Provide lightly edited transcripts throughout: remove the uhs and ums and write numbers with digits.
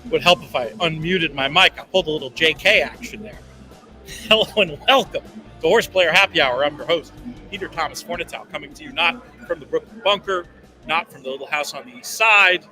Would help if I unmuted my mic. I pulled a little JK action there. Hello and welcome to Horseplayer Happy Hour. I'm your host, Peter Thomas Fornatow, coming to you not from the Brooklyn Bunker, not from the little house on the east side.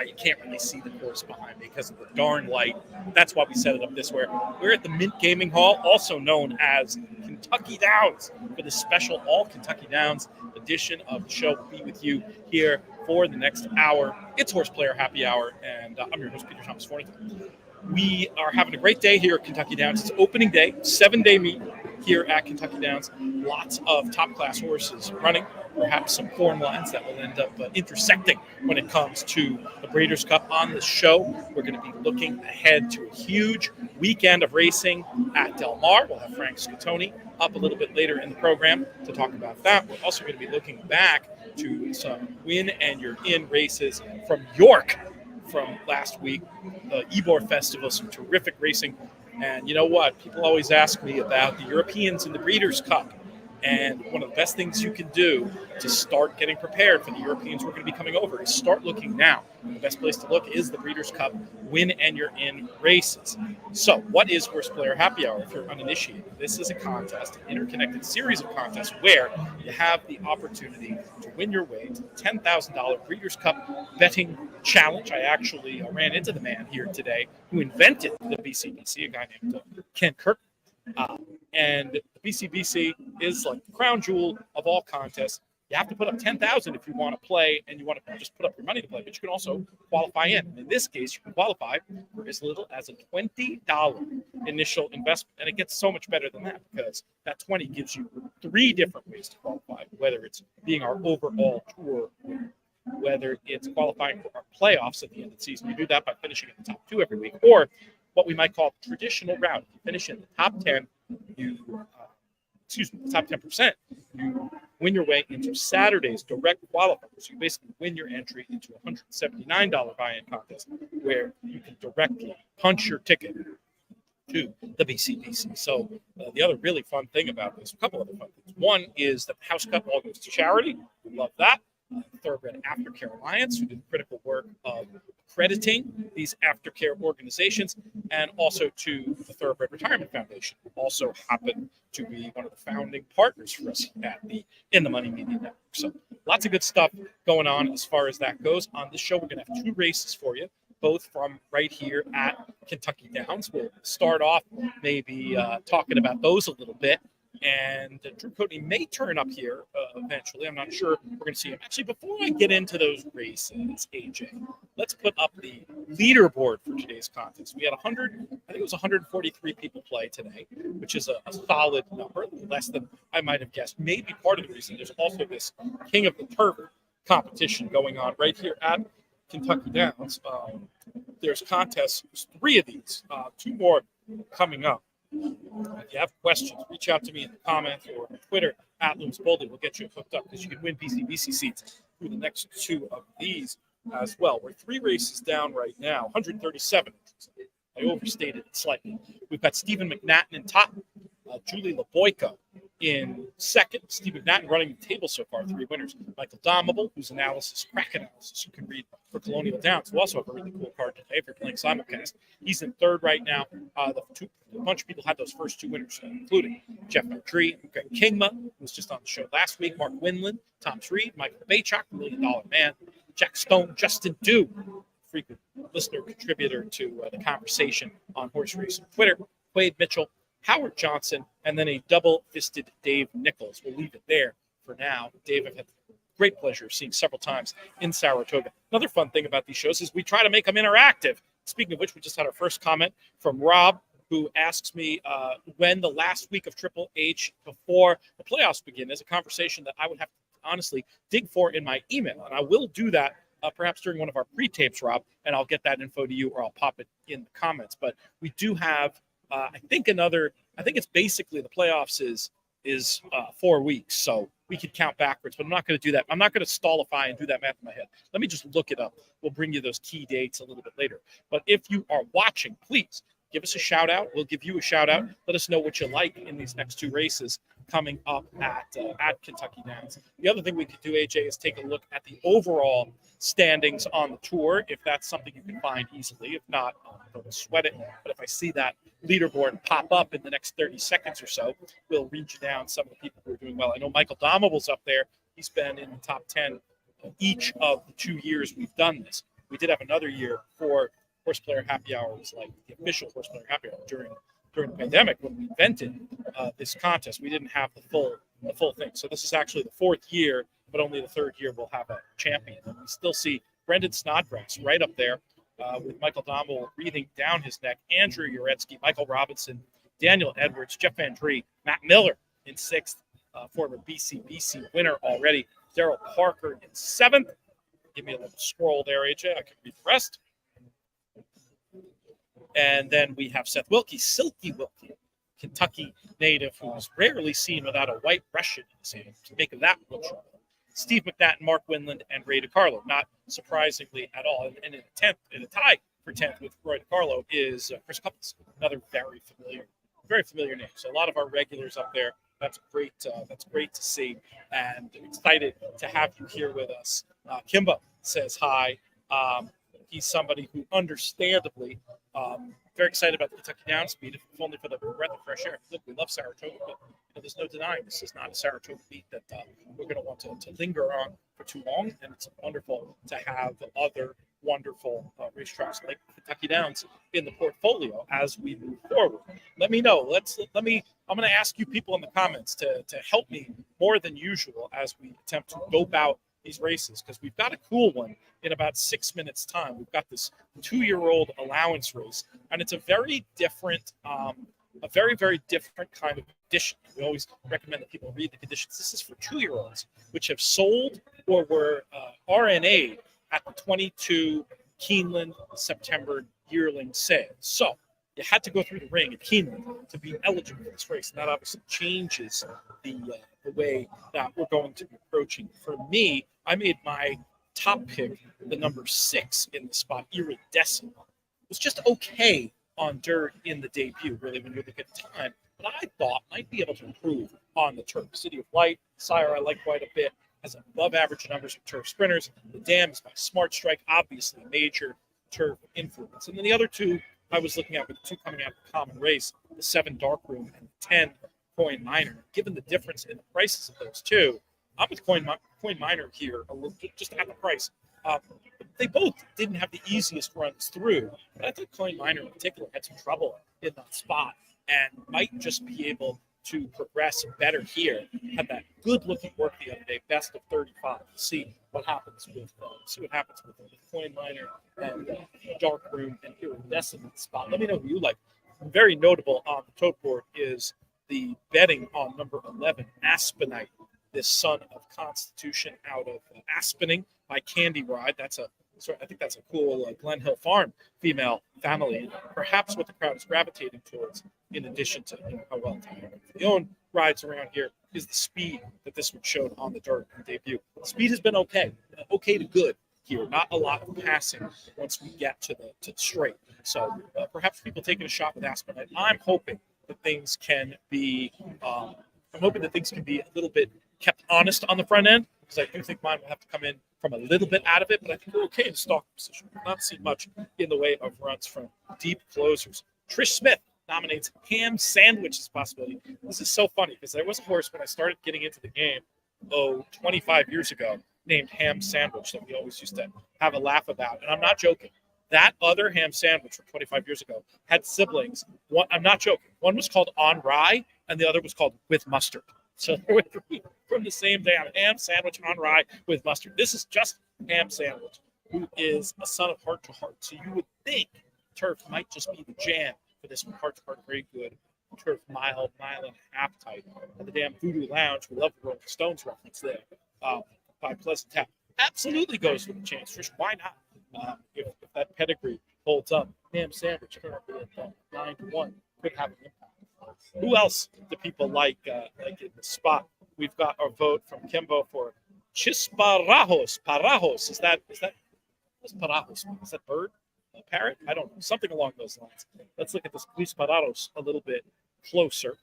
You can't really see the course behind me because of the darn light. That's why we set it up this way. We're at the Mint Gaming Hall, also known as Kentucky Downs, for the special All Kentucky Downs edition of the show. We'll be with you here for the next hour. It's Horseplayer Happy Hour, and I'm your host, Peter Thomas Fornatow. We are having a great day here at Kentucky Downs. It's opening day, 7-day meet here at Kentucky Downs. Lots of top-class horses running, perhaps some form lines that will end up intersecting when it comes to the Breeders' Cup. On the show, we're going to be looking ahead to a huge weekend of racing at Del Mar. We'll have Frank Scatoni up a little bit later in the program to talk about that. We're also going to be looking back to some win and you're in races from York from last week, the Ybor Festival, some terrific racing. And you know what? People always ask me about the Europeans in the Breeders' Cup. And one of the best things you can do to start getting prepared for the Europeans who are going to be coming over is start looking now. And the best place to look is the Breeders' Cup Win and You're In races. So what is Horseplayer Happy Hour if you're uninitiated? This is a contest, an interconnected series of contests where you have the opportunity to win your way to the $10,000 Breeders' Cup betting challenge. I actually ran into the man here today who invented the BCBC, a guy named Ken Kirk. And the BCBC is like the crown jewel of all contests. You have to put up $10,000 if you want to play, and you want to just put up your money to play. But you can also qualify in. In this case, you can qualify for as little as a $20 initial investment, and it gets so much better than that because that $20 gives you 3 different ways to qualify. Whether it's being our overall tour winner, whether it's qualifying for our playoffs at the end of the season. You do that by finishing in the top 2 every week, or what we might call the traditional route. If you finish in the top 10, the top 10%, you win your way into Saturday's direct qualifiers. So you basically win your entry into a $179 buy-in contest where you can directly punch your ticket to the BCBC. So the other really fun thing about this, a couple other fun things. One is that the House Cup all goes to charity. We love that. The Thoroughbred Aftercare Alliance, who did the critical work of accrediting these aftercare organizations, and also to the Thoroughbred Retirement Foundation, who also happened to be one of the founding partners for us at the In the Money Media Network. So lots of good stuff going on as far as that goes. On this show, we're going to have 2 races for you, both from right here at Kentucky Downs. We'll start off maybe talking about those a little bit. And Drew Coatney may turn up here eventually. I'm not sure. We're going to see him. Actually, before I get into those races, AJ, let's put up the leaderboard for today's contest. We had 143 people play today, which is a solid number, less than I might have guessed. Maybe part of the reason there's also this King of the Turf competition going on right here at Kentucky Downs. There's contests, there's 3 of these, 2 more coming up. If you have questions, reach out to me in the comments or on Twitter at Lewis Boldy. We'll get you hooked up because you can win BCBC seats through the next 2 of these as well. We're 3 races down right now, 137. I overstated it slightly. We've got Stephen McNatten in top, Julie LaBoyko in second. Steve McNatten running the table so far, 3 winners. Michael Domable, whose crack analysis you can read for Colonial Downs. We also have a really cool card today if you're playing simulcast. He's in third right now. A bunch of people had those first 2 winners, including Jeff McCree, Greg Kingma, who was just on the show last week, Mark Winland, Tom Reed, Michael Baychuk, $1 Million Man, Jack Stone, Justin Dew, frequent listener contributor to the conversation on horse racing Twitter, Quade Mitchell, Howard Johnson, and then a double-fisted Dave Nichols. We'll leave it there for now. Dave, I've had great pleasure of seeing several times in Saratoga. Another fun thing about these shows is we try to make them interactive. Speaking of which, we just had our first comment from Rob, who asks me when the last week of Triple H before the playoffs begin is a conversation that I would have to honestly dig for in my email. And I will do that perhaps during one of our pre-tapes, Rob, and I'll get that info to you or I'll pop it in the comments. But we do have I think it's basically the playoffs is 4 weeks, so we could count backwards, but I'm not going to do that. I'm not going to stallify and do that math in my head. Let me just look it up. We'll bring you those key dates a little bit later. But if you are watching, please give us a shout out. We'll give you a shout out. Let us know what you like in these next 2 races coming up at Kentucky Downs. The other thing we could do, AJ, is take a look at the overall standings on the tour, if that's something you can find easily. If not, don't sweat it. But if I see that leaderboard pop up in the next 30 seconds or so, we'll read you down some of the people who are doing well. I know Michael Domable's up there. He's been in the top 10 each of the 2 years we've done this. We did have another year for Horseplayer Happy Hour. It was like the official Horseplayer Happy Hour during the pandemic when we invented this contest. We didn't have the full thing. So this is actually the 4th year, but only the 3rd year we'll have a champion. And we still see Brendan Snodgrass right up there with Michael Domble breathing down his neck, Andrew Uretsky, Michael Robinson, Daniel Edwards, Jeff Van Dree, Matt Miller in 6th, former BC winner already, Daryl Parker in 7th. Give me a little scroll there, AJ. I can read the rest. And then we have Seth Wilkie, Silky Wilkie, Kentucky native, who's rarely seen without a white Russian in his hand. Make of that look. Steve McNatt, Mark Winland, and Ray DiCarlo. Not surprisingly at all. And in a tie for 10th with Roy DiCarlo is Chris Couples, another very familiar name. So a lot of our regulars up there. That's great. That's great to see, and excited to have you here with us. Kimba says hi. He's somebody who, understandably, very excited about the Kentucky Downs speed, if only for the breath of fresh air. Look, we love Saratoga, but there's no denying this is not a Saratoga beat that we're going to want to linger on for too long. And it's wonderful to have other wonderful racetracks like Kentucky Downs in the portfolio as we move forward. Let me know. I'm going to ask you people in the comments to help me more than usual as we attempt to dope out these races, because we've got a cool one in about 6 minutes time. We've got this 2-year-old allowance race, and it's a very different, very different kind of condition. We always recommend that people read the conditions. This is for 2-year-olds which have sold or were RNA'd at the 22 Keeneland September yearling sale. So you had to go through the ring at Keeneland to be eligible for this race, and that obviously changes the way that we're going to be approaching. For me, I made my top pick, the number 6 in the spot, Iridescent. It was just okay on dirt in the debut, really, when you look at time, but I thought might be able to improve on the turf. City of Light, Sire, I like quite a bit, has above average numbers of turf sprinters. The Dam is by Smart Strike, obviously major turf influence. And then the other 2 I was looking at, with the 2 coming out of the common race, the 7 Darkroom and the 10 Coin Miner. Given the difference in the prices of those 2, I'm with Coin Miner here, a little, just at the price. They both didn't have the easiest runs through, but I think Coin Miner in particular had some trouble in that spot and might just be able to progress better here. Had that good-looking work the other day, best of 35. See what happens with Coin Miner and Dark Room and Iridescent spot. Let me know who you like. Very notable on the tote board is the betting on number 11, Aspenite, this son of Constitution out of Aspening by Candy Ride. I think that's a cool Glen Hill Farm female family, perhaps what the crowd is gravitating towards, in addition to how well Leon rides around here, is the speed that this one showed on the dirt in debut. The speed has been okay to good here. Not a lot of passing once we get to the straight. So perhaps people taking a shot with Aspenite. I'm hoping that things can be a little bit kept honest on the front end, because I do think mine will have to come in from a little bit out of it, but I think we're okay in stock position. We've not seen much in the way of runs from deep closers. Trish Smith nominates Ham Sandwich as a possibility. This is so funny, because there was a horse when I started getting into the game, 25 years ago, named Ham Sandwich that we always used to have a laugh about. And I'm not joking. That other Ham Sandwich from 25 years ago had siblings. I'm not joking. One was called On Rye, and the other was called With Mustard. So there were 3 from the same damn Ham Sandwich on Rye with mustard. This is just Ham Sandwich, who is a son of Heart to Heart. So you would think turf might just be the jam for this one. Heart to Heart, very good. Turf mile and a half type. And the damn Voodoo Lounge, we love the Rolling Stones reference there, by Pleasant Tap. Absolutely goes with a chance. Trish, why not? If that pedigree holds up, Ham Sandwich currently at 9-1 could have an impact. Who else do people like in the spot? We've got our vote from Kimbo for Chisparajos. Parajos. Is that what's Parajos? Is that bird? Parrot? I don't know, something along those lines. Let's look at this Luis Parados a little bit closer.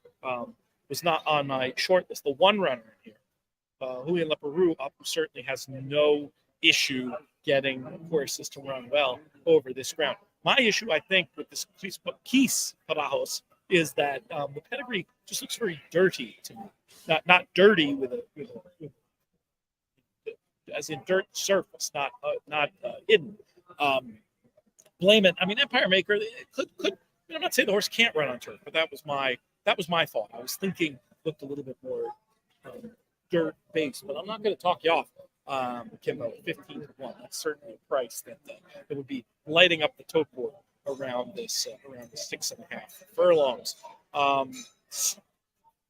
Was not on my short list. The one runner here, Julian Leperoux, who certainly has no issue getting horses to run well over this ground. My issue, I think, with this Quis Parados is that the pedigree just looks very dirty to me. Not dirty with as in dirt surface, not hidden. Blame it. I mean, Empire Maker could. I'm not saying the horse can't run on turf, but that was my thought. I was thinking looked a little bit more dirt based, but I'm not going to talk you off. Kimbo, 15-1. That's certainly a price that would be lighting up the tote board around the 6.5 furlongs.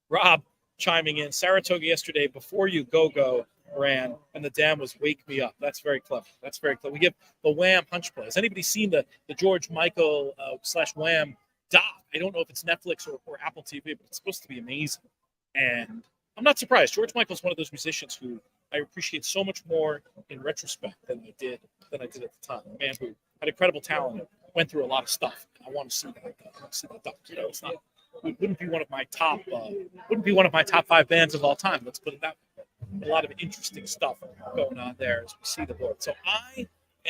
Rob chiming in. Saratoga yesterday before you go ran, and the dam was Wake Me Up. That's very clever. We give the Wham punch play. Has anybody seen the George Michael / Wham doc? I don't know if it's Netflix or Apple TV, but it's supposed to be amazing. And I'm not surprised. George Michael's one of those musicians who I appreciate so much more in retrospect than I did at the time. A man who had incredible talent and went through a lot of stuff. I want to see that doc. You know, it's not. It wouldn't be one of my top 5 bands of all time. Let's put it that way. A lot of interesting stuff going on there as we see the board. So I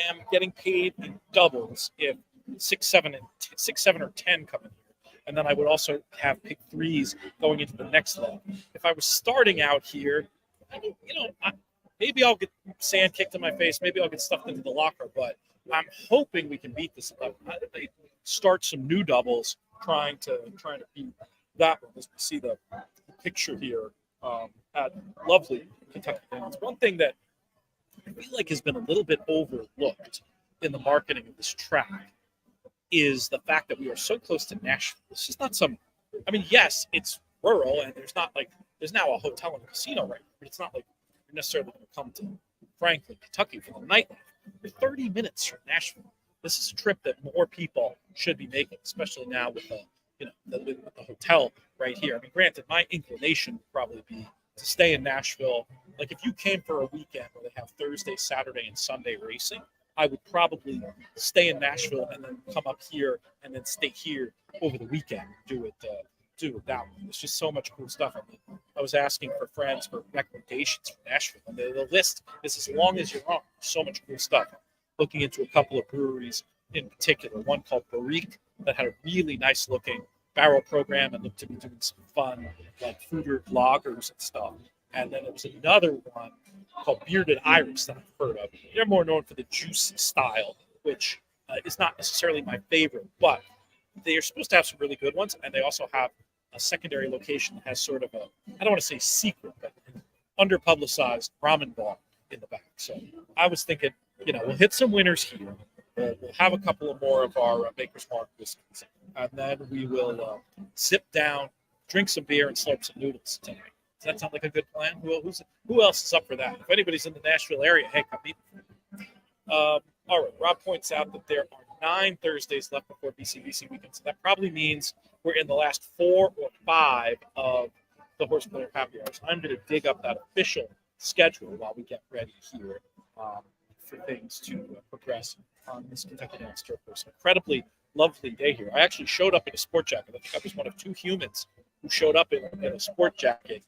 am getting paid in doubles if 6, 7, or 10 come in here, and then I would also have pick 3s going into the next leg. If I was starting out here, maybe I'll get sand kicked in my face, maybe I'll get stuffed into the locker, but I'm hoping we can beat this level. Start some new doubles, trying to beat that one as we see the picture here. At lovely Kentucky Downs. One thing that I feel like has been a little bit overlooked in the marketing of this track is the fact that we are so close to Nashville. This is not yes, it's rural and there's now a hotel and a casino right here, but it's not like you're necessarily going to come to Franklin, Kentucky for the nightlife. We're 30 minutes from Nashville. This is a trip that more people should be making, especially now with the hotel right here. I mean, granted, my inclination would probably be to stay in Nashville. Like if you came for a weekend where they have Thursday, Saturday, and Sunday racing, I would probably stay in Nashville and then come up here and then stay here over the weekend. Do it that way. There's just so much cool stuff. I mean, I was asking for friends for recommendations for Nashville, and the list is as long as your arm. So much cool stuff. Looking into a couple of breweries in particular, one called Barrique that had a really nice looking barrel program and looked to be doing some fun like food vloggers and stuff. And then there was another one called Bearded Iris that I've heard of. They're more known for the juice style, which is not necessarily my favorite, but they are supposed to have some really good ones. And they also have a secondary location that has sort of I don't want to say secret, but underpublicized ramen bar in the back. So I was thinking, we'll hit some winners here. We'll have a couple of more of our Maker's Mark whiskeys, and then we will sit down, drink some beer, and slurp some noodles tonight. Does that sound like a good plan? Who else is up for that? If anybody's in the Nashville area, hey, come meet me. All right, Rob points out that there are 9 Thursdays left before BCBC weekend, so that probably means we're in the last 4 or 5 of the Horseplayers Happy Hour. So I'm going to dig up that official schedule while we get ready here for things to progress on this Kentucky Downs turf course. Incredibly lovely day here. I actually showed up in a sport jacket. I think I was one of 2 humans who showed up in a sport jacket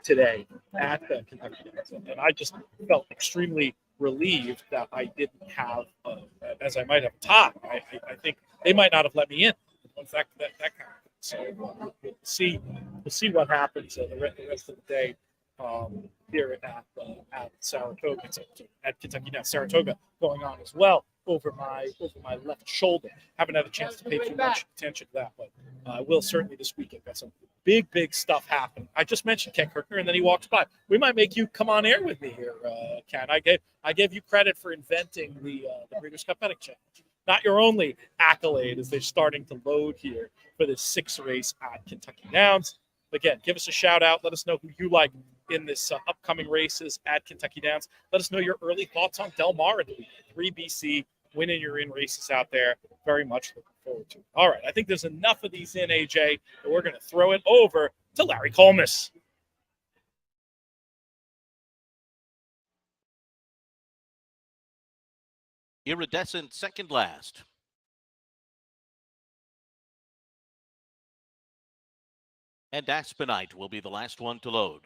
today at the Kentucky Downs. And I just felt extremely relieved that I didn't have, as I might have, tie. I think they might not have let me in. In fact, that kind of thing. So we'll see what happens the rest of the day here at Saratoga, at Kentucky Downs. Saratoga going on as well over my left shoulder. Haven't had a chance to pay too much attention to that, but I will certainly this weekend. Got some big stuff happening. I just mentioned Ken Kirkner, and then he walks by. We might make you come on air with me here, Ken. I gave you credit for inventing the Breeders' Cup Betting Challenge. Not your only accolade as they're starting to load here for this 6th race at Kentucky Downs. Again, give us a shout out. Let us know who you like in this upcoming races at Kentucky Downs. Let us know your early thoughts on Del Mar in the weekend. 3 BC, winning your in races out there. Very much looking forward to it. All right, I think there's enough of these in, AJ, and we're going to throw it over to Larry Colmus. Iridescent second last. And Aspenite will be the last one to load.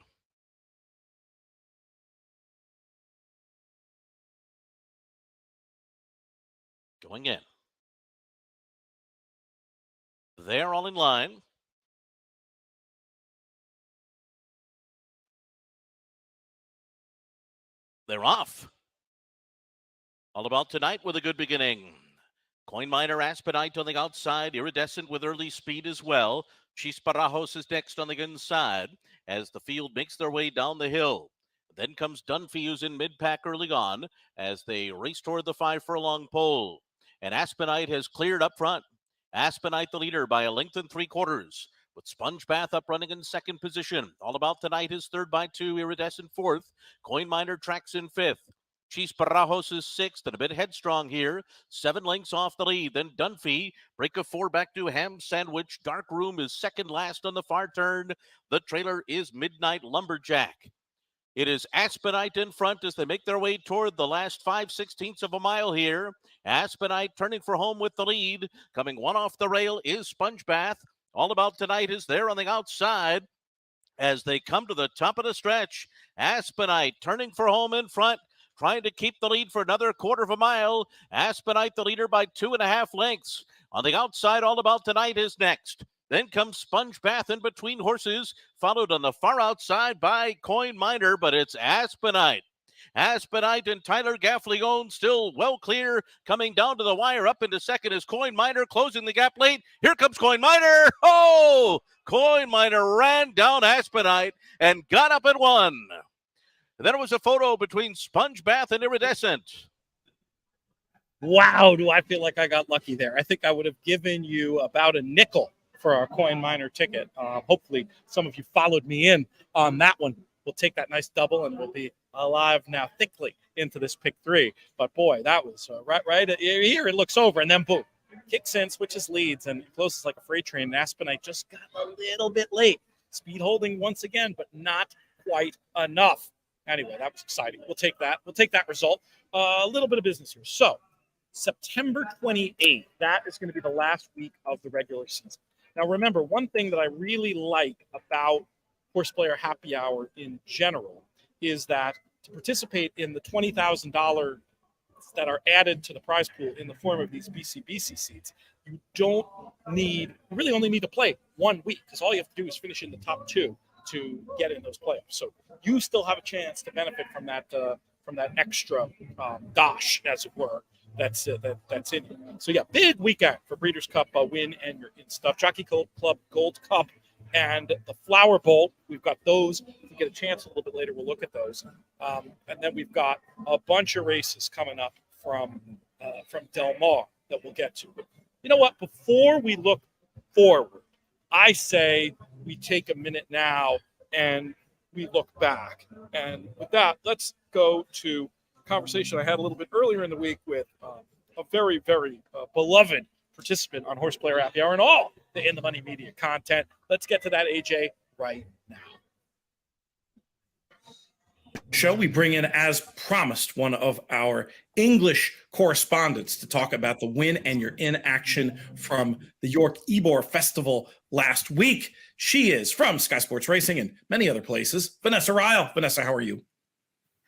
Going in. They're all in line. They're off. All About Tonight with a good beginning. Coin Miner, Aspenite on the outside. Iridescent with early speed as well. Chisparajos is next on the inside as the field makes their way down the hill. Then comes Dunphy, who's in mid-pack early on as they race toward the 5 furlong pole. And Aspenite has cleared up front. Aspenite the leader by a length and 3/4. With Sponge Bath up running in second position. All About Tonight is third by 2. Iridescent fourth. Coin Miner tracks in fifth. Chisparajos is sixth and a bit headstrong here. 7 lengths off the lead. Then Dunphy, break of 4 back to Ham Sandwich. Dark Room is second last on the far turn. The trailer is Midnight Lumberjack. It is Aspenite in front as they make their way toward the last 5/16 of a mile here. Aspenite turning for home with the lead. Coming one off the rail is Sponge Bath. All About Tonight is there on the outside as they come to the top of the stretch. Aspenite turning for home in front, trying to keep the lead for another 1/4 of a mile. Aspenite the leader by 2.5 lengths. On the outside, All About Tonight is next. Then comes Sponge Bath in between horses, followed on the far outside by Coin Miner, but it's Aspenite. Aspenite and Tyler Gaffleone still well clear, coming down to the wire. Up into second is Coin Miner, closing the gap late. Here comes Coin Miner. Oh, Coin Miner ran down Aspenite and got up and won. And then it was a photo between Sponge Bath and Iridescent. Wow, do I feel like I got lucky there. I think I would have given you about a nickel for our Coin Miner ticket. Hopefully some of you followed me in on that one. We'll take that nice double and we'll be alive now thickly into this pick 3. But boy, that was right here. It looks over and then boom, kicks in, switches leads, and closes like a freight train. And Aspenite just got a little bit late. Speed holding once again, but not quite enough. Anyway, that was exciting. We'll take that. We'll take that result. A little bit of business here. So September 28th, that is going to be the last week of the regular season. Now, remember, one thing that I really like about Horseplayer Happy Hour in general is that to participate in the $20,000 that are added to the prize pool in the form of these BCBC seats, you really only need to play 1 week because all you have to do is finish in the top 2 to get in those playoffs. So you still have a chance to benefit from that extra dosh, as it were, that's in here. So yeah, big weekend for Breeders' Cup win and your in stuff. Jockey Club Gold Cup and the Flower Bowl. We've got those. If we get a chance a little bit later, we'll look at those. And then we've got a bunch of races coming up from Del Mar that we'll get to. But you know what? Before we look forward, I say we take a minute now and we look back. And with that, let's go to a conversation I had a little bit earlier in the week with a very, very beloved participant on Horseplayer Happy Hour and all the In the Money Media content. Let's get to that, AJ, right now. Show we bring in, as promised, one of our English correspondents to talk about the win and your in action from the York Ebor Festival last week. She is from Sky Sports Racing and many other places. Vanessa Ryle. Vanessa, how are you?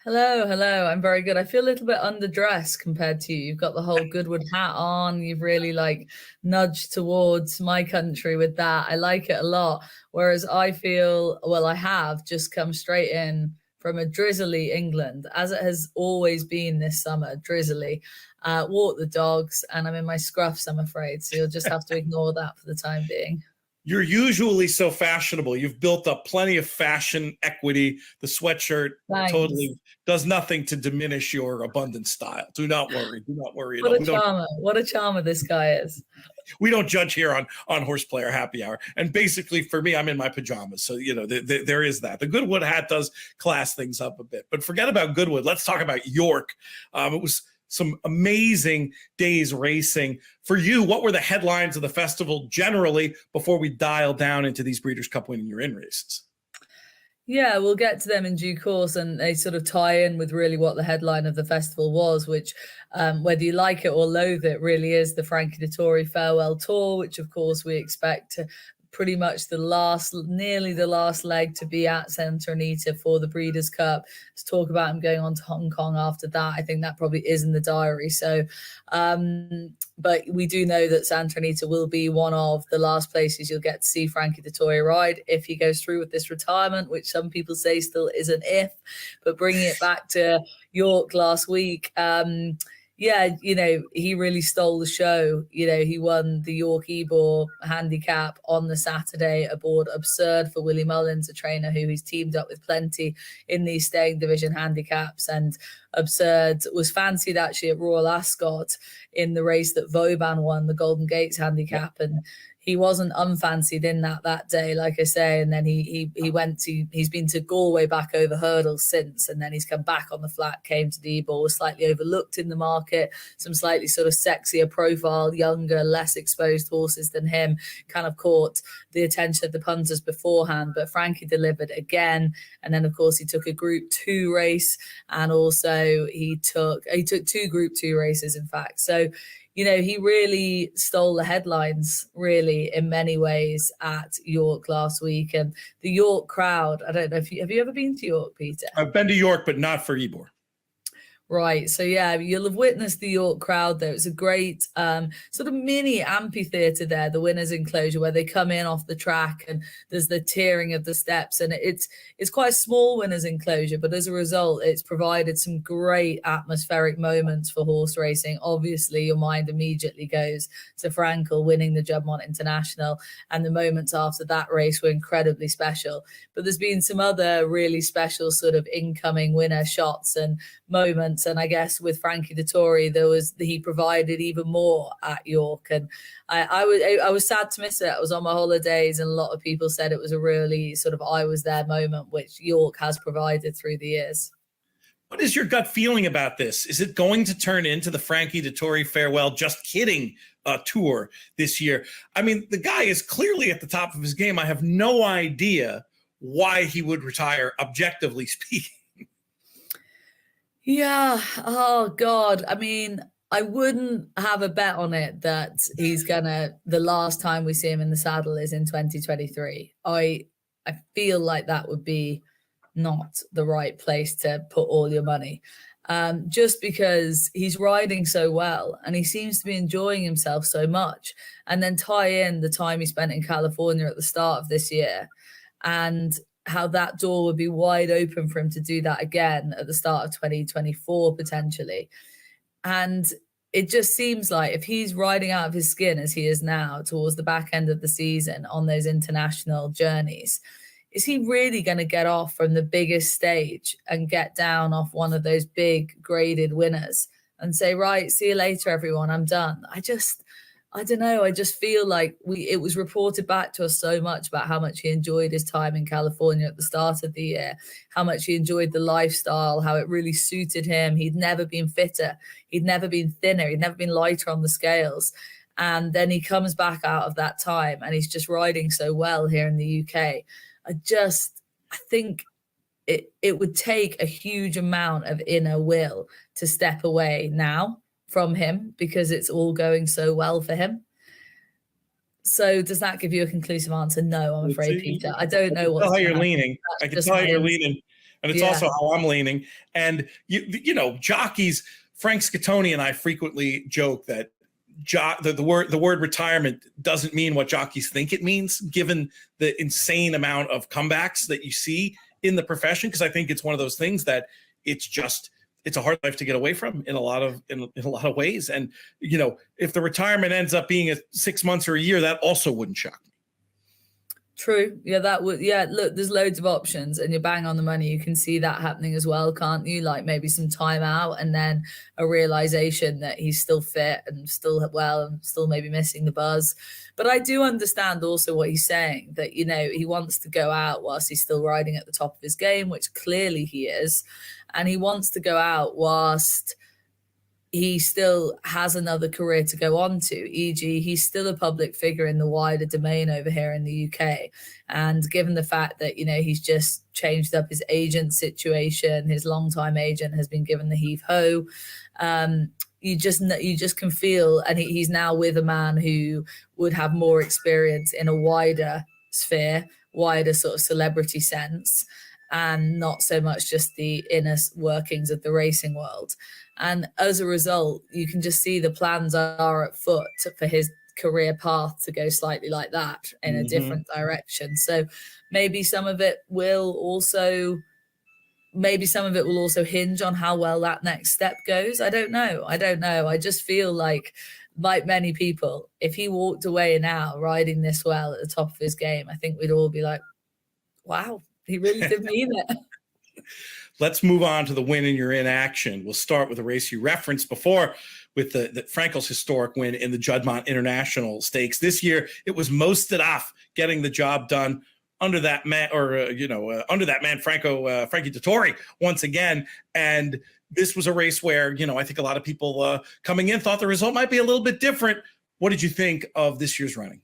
Hello. I'm very good. I feel a little bit underdressed compared to you. You've got the whole Goodwood hat on. You've really nudged towards my country with that. I like it a lot. Whereas I feel, I have just come straight in from a drizzly England, as it has always been this summer, drizzly. Walk the dogs, and I'm in my scruffs, I'm afraid. So you'll just have to ignore that for the time being. You're usually so fashionable. You've built up plenty of fashion equity. The sweatshirt totally does nothing to diminish your abundant style. Do not worry. Do not worry at all. What a charmer this guy is. We don't judge here on Horseplayer Happy Hour. And basically, for me, I'm in my pajamas. So, there is that. The Goodwood hat does class things up a bit. But forget about Goodwood. Let's talk about York. It was some amazing days racing. For you, what were the headlines of the festival generally before we dial down into these Breeders' Cup winning your in races? Yeah, we'll get to them in due course, and they sort of tie in with really what the headline of the festival was, which, whether you like it or loathe it, really is the Frankie Dettori Farewell Tour, which of course we expect to pretty much nearly the last leg to be at Santa Anita for the Breeders' Cup. To talk about him going on to Hong Kong after that, I think that probably is in the diary. So, but we do know that Santa Anita will be one of the last places you'll get to see Frankie Dettori ride if he goes through with this retirement, which some people say still is an if. But bringing it back to York last week, yeah, he really stole the show. He won the York Ebor handicap on the Saturday aboard Absurd for Willie Mullins, a trainer who he's teamed up with plenty in these staying division handicaps. And Absurd was fancied actually at Royal Ascot in the race that Vauban won, the Golden Gates handicap. And he wasn't unfancied in that day, like I say. And then he's been to Galway back over hurdles since, and then he's come back on the flat, came to the Ebor, was slightly overlooked in the market. Some slightly sort of sexier profile, younger, less exposed horses than him kind of caught the attention of the punters beforehand. But Frankie delivered again. And then of course he took a Group 2 race, and also he took 2 Group 2 races, in fact. So he really stole the headlines, really, in many ways at York last week. And the York crowd, I don't know if have you ever been to York, Peter? I've been to York, but not for Ebor. Right. So, yeah, you'll have witnessed the York crowd there. It's a great sort of mini amphitheatre there, the winners' enclosure, where they come in off the track and there's the tiering of the steps. And it's quite a small winners' enclosure, but as a result, it's provided some great atmospheric moments for horse racing. Obviously, your mind immediately goes to Frankel winning the Juddmonte International, and the moments after that race were incredibly special. But there's been some other really special sort of incoming winner shots and moments. And I guess with Frankie Dettori, he provided even more at York. And I was sad to miss it. I was on my holidays, and a lot of people said it was a really sort of I was there moment, which York has provided through the years. What is your gut feeling about this? Is it going to turn into the Frankie Dettori Farewell Just Kidding tour this year? I mean, the guy is clearly at the top of his game. I have no idea why he would retire, objectively speaking. Yeah. Oh, God. I mean, I wouldn't have a bet on it that the last time we see him in the saddle is in 2023. I feel like that would be not the right place to put all your money. Just because he's riding so well and he seems to be enjoying himself so much. And then tie in the time he spent in California at the start of this year, and how that door would be wide open for him to do that again at the start of 2024, potentially. And it just seems like if he's riding out of his skin as he is now towards the back end of the season on those international journeys, is he really going to get off from the biggest stage and get down off one of those big graded winners and say, right, see you later, everyone, I'm done? I don't know. I just feel like it was reported back to us so much about how much he enjoyed his time in California at the start of the year, how much he enjoyed the lifestyle, how it really suited him. He'd never been fitter. He'd never been thinner. He'd never been lighter on the scales. And then he comes back out of that time and he's just riding so well here in the UK. I think it would take a huge amount of inner will to step away now from him because it's all going so well for him. So does that give you a conclusive answer? No, I'm afraid, Peter. I don't know how you're leaning. I can tell how you're leaning. And it's also how I'm leaning. And, jockeys, Frank Scattoni and I frequently joke that the word retirement doesn't mean what jockeys think it means, given the insane amount of comebacks that you see in the profession. Because I think it's one of those things that it's a hard life to get away from in a lot of ways. And, if the retirement ends up being 6 months or a year, that also wouldn't shock me. True. Yeah, that would. Yeah, look, there's loads of options and you're bang on the money. You can see that happening as well, can't you? Like maybe some time out and then a realization that he's still fit and still well and still maybe missing the buzz. But I do understand also what he's saying, that, he wants to go out whilst he's still riding at the top of his game, which clearly he is. And he wants to go out whilst he still has another career to go on to, e.g. he's still a public figure in the wider domain over here in the UK. And given the fact that, you know, he's just changed up his agent situation, his longtime agent has been given the heave-ho, you just can feel, and he's now with a man who would have more experience in a wider sphere, wider sort of celebrity sense, and not so much just the inner workings of the racing world. And as a result, you can just see the plans are at foot for his career path to go slightly like that in a different direction. So maybe some of it will also hinge on how well that next step goes. I don't know. I just feel like many people, if he walked away now riding this well at the top of his game, I think we'd all be like, wow, he really did mean it. Let's move on to the win and you're in action. We'll start with a race you referenced before, with the Frankel's historic win in the Juddmonte International Stakes. This year, it was Mostadaf getting the job done under that man, Frankie Dettori once again. And this was a race where, you know, I think a lot of people coming in thought the result might be a little bit different. What did you think of this year's running?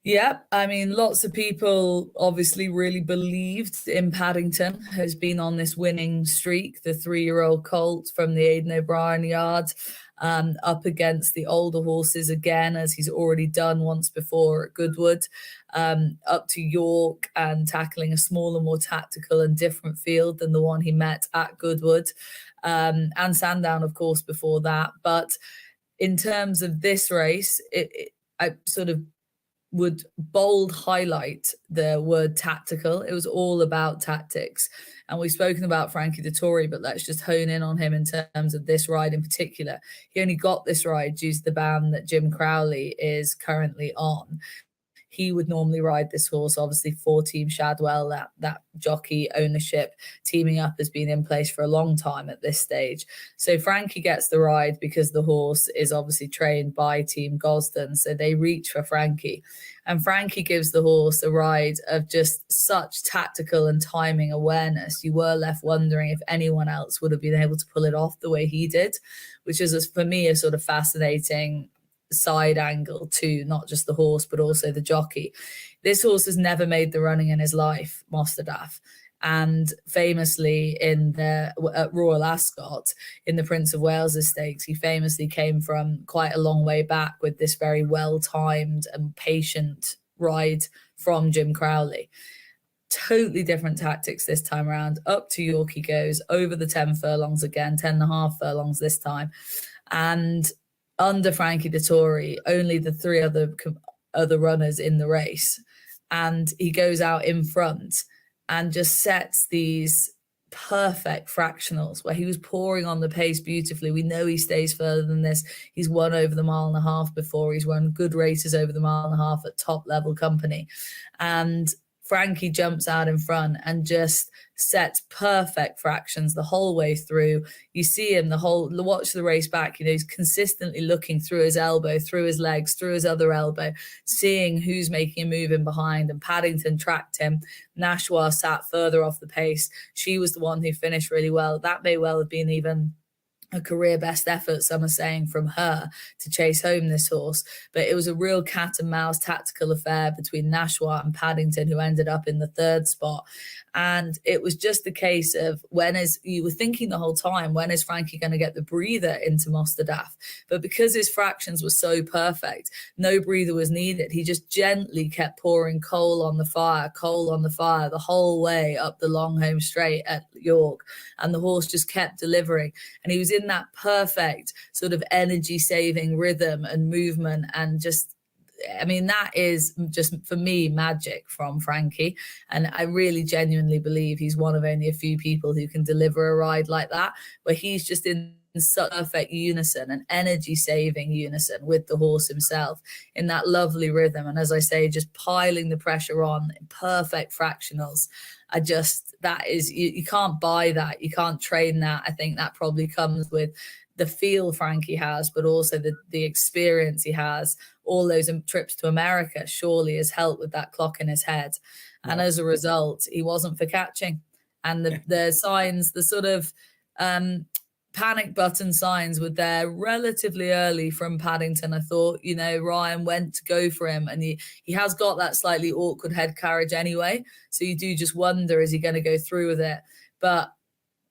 Yeah, I mean, lots of people obviously really believed in Paddington, has been on this winning streak, the 3-year-old colt from the Aidan O'Brien yard, up against the older horses again, as he's already done once before at Goodwood, up to York and tackling a smaller, more tactical and different field than the one he met at Goodwood, and Sandown, of course, before that. But in terms of this race, I sort of would bold highlight the word tactical. It was all about tactics. And we've spoken about Frankie Dettori, but let's just hone in on him in terms of this ride in particular. He only got this ride due to the ban that Jim Crowley is currently on. He would normally ride this horse, obviously, for Team Shadwell. That jockey ownership teaming up has been in place for a long time at this stage. So Frankie gets the ride because the horse is obviously trained by Team Gosden. So they reach for Frankie. And Frankie gives the horse a ride of just such tactical and timing awareness. You were left wondering if anyone else would have been able to pull it off the way he did, which is, for me, a sort of fascinating side angle to not just the horse but also the jockey. This horse has never made the running in his life, Mostadaf, and famously at Royal Ascot in the Prince of Wales Stakes, he famously came from quite a long way back with this very well-timed and patient ride from Jim Crowley. Totally different tactics this time around. Up to York he goes, over the 10 furlongs again, 10.5 furlongs this time, and under Frankie Dettori, only the 3 other runners in the race. And he goes out in front and just sets these perfect fractionals where he was pouring on the pace beautifully. We know he stays further than this. He's won over the 1.5 miles before. He's run good races over the 1.5 miles at top level company. And Frankie jumps out in front and just sets perfect fractions the whole way through. You see him watch the race back, you know, he's consistently looking through his elbow, through his legs, through his other elbow, seeing who's making a move in behind, and Paddington tracked him. Nashua sat further off the pace. She was the one who finished really well. That may well have been even a career best effort, some are saying, from her to chase home this horse. But it was a real cat and mouse tactical affair between Nashua and Paddington, who ended up in the 3rd spot. And it was just a case of you were thinking the whole time, when is Frankie going to get the breather into Mostadaf? But because his fractions were so perfect, no breather was needed. He just gently kept pouring coal on the fire the whole way up the long home straight at York. And the horse just kept delivering. And he was in that perfect sort of energy saving rhythm and movement, and just, I mean, that is just, for me, magic from Frankie. And I really genuinely believe he's one of only a few people who can deliver a ride like that, where he's just in such perfect unison and energy saving unison with the horse himself in that lovely rhythm. And as I say, just piling the pressure on in perfect fractionals. That is, you can't buy that. You can't train that. I think that probably comes with the feel Frankie has, but also the experience he has. All those trips to America surely has helped with that clock in his head. Yeah. And as a result, he wasn't for catching. And the signs, the sort of panic button signs were there relatively early from Paddington. I thought, Ryan went to go for him, and he has got that slightly awkward head carriage anyway. So you do just wonder, is he going to go through with it? But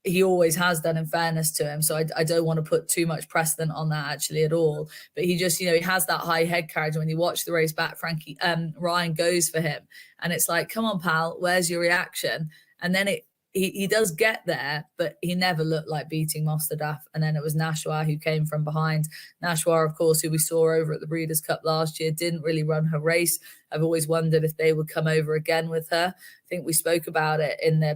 he always has done, in fairness to him. So I don't want to put too much precedent on that actually at all. But he just, he has that high head carriage. And when you watch the race back, Ryan goes for him. And it's like, come on, pal, where's your reaction? And then he does get there, but he never looked like beating Mostadaf. And then it was Nashua who came from behind. Nashua, of course, who we saw over at the Breeders' Cup last year, didn't really run her race. I've always wondered if they would come over again with her. I think we spoke about it in the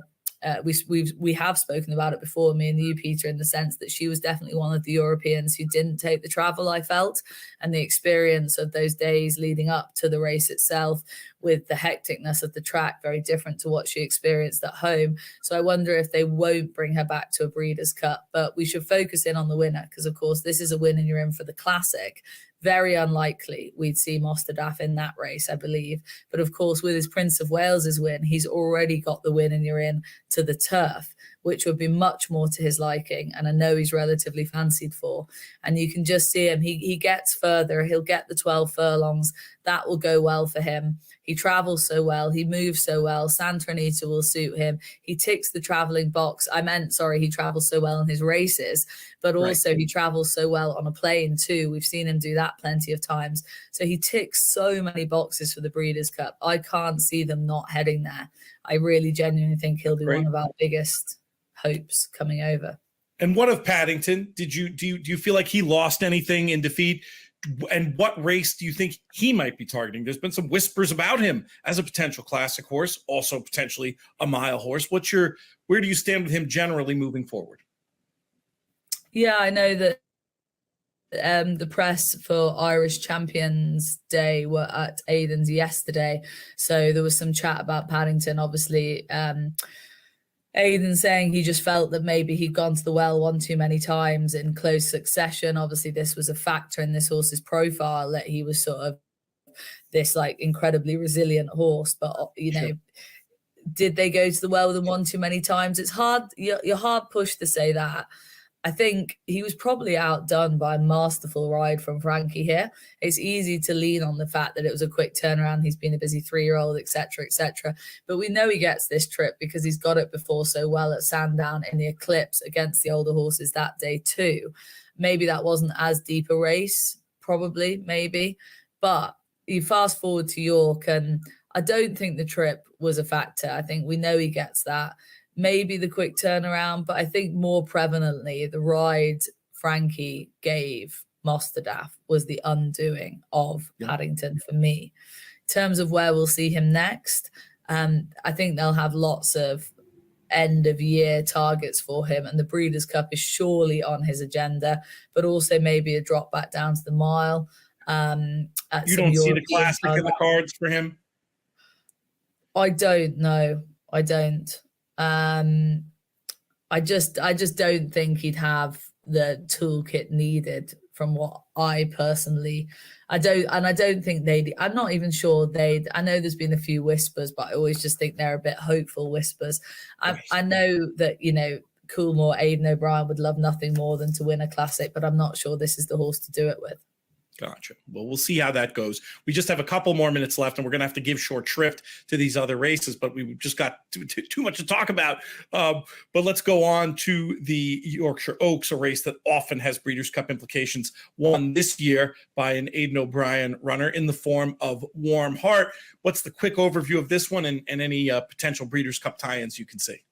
we have spoken about it before, me and you, Peter, in the sense that she was definitely one of the Europeans who didn't take the travel, I felt, and the experience of those days leading up to the race itself with the hecticness of the track, very different to what she experienced at home. So I wonder if they won't bring her back to a Breeders' Cup, but we should focus in on the winner because, of course, this is a win and you're in for the Classic. Very unlikely we'd see Mostadaf in that race, I believe. But of course, with his Prince of Wales's win, he's already got the win and you're in to the Turf, which would be much more to his liking. And I know he's relatively fancied for. And you can just see him. He gets further. He'll get the 12 furlongs. That will go well for him. He travels so well. He moves so well. Santa Anita will suit him. He ticks the traveling box. He travels so well in his races, but also he travels so well on a plane too. We've seen him do that plenty of times. So he ticks so many boxes for the Breeders' Cup. I can't see them not heading there. I really genuinely think he'll be one of our biggest hopes coming over. And what of Paddington? Do you feel like he lost anything in defeat? And what race do you think he might be targeting? There's been some whispers about him as a potential classic horse, also potentially a mile horse. Where do you stand with him generally moving forward? Yeah, I know that the press for Irish Champions Day were at Aidan's yesterday. So there was some chat about Paddington, obviously. Aidan saying he just felt that maybe he'd gone to the well one too many times in close succession. Obviously, this was a factor in this horse's profile, that he was sort of this like incredibly resilient horse. But, did they go to the well with him one too many times? It's hard. You're hard pushed to say that. I think he was probably outdone by a masterful ride from Frankie here. It's easy to lean on the fact that it was a quick turnaround. He's been a busy 3-year-old, etc., etc. But we know he gets this trip because he's got it before so well at Sandown in the Eclipse against the older horses that day too. Maybe that wasn't as deep a race, probably, maybe. But you fast forward to York, and I don't think the trip was a factor. I think we know he gets that. Maybe the quick turnaround, but I think more prevalently, the ride Frankie gave Mostadaf was the undoing of Paddington for me. In terms of where we'll see him next, I think they'll have lots of end of year targets for him, and the Breeders' Cup is surely on his agenda, but also maybe a drop back down to the mile. You don't see the Classic in the cards for him? I don't know. I don't. I just don't think he'd have the toolkit needed from what I personally, I don't think I'm not even sure I know there's been a few whispers, but I always just think they're a bit hopeful whispers. I know that, Coolmore, Aidan O'Brien would love nothing more than to win a Classic, but I'm not sure this is the horse to do it with. Gotcha. Well, we'll see how that goes. We just have a couple more minutes left, and we're going to have to give short shrift to these other races, but we've just got too much to talk about. But let's go on to the Yorkshire Oaks, a race that often has Breeders' Cup implications, won this year by an Aidan O'Brien runner in the form of Warm Heart. What's the quick overview of this one and any potential Breeders' Cup tie-ins you can see?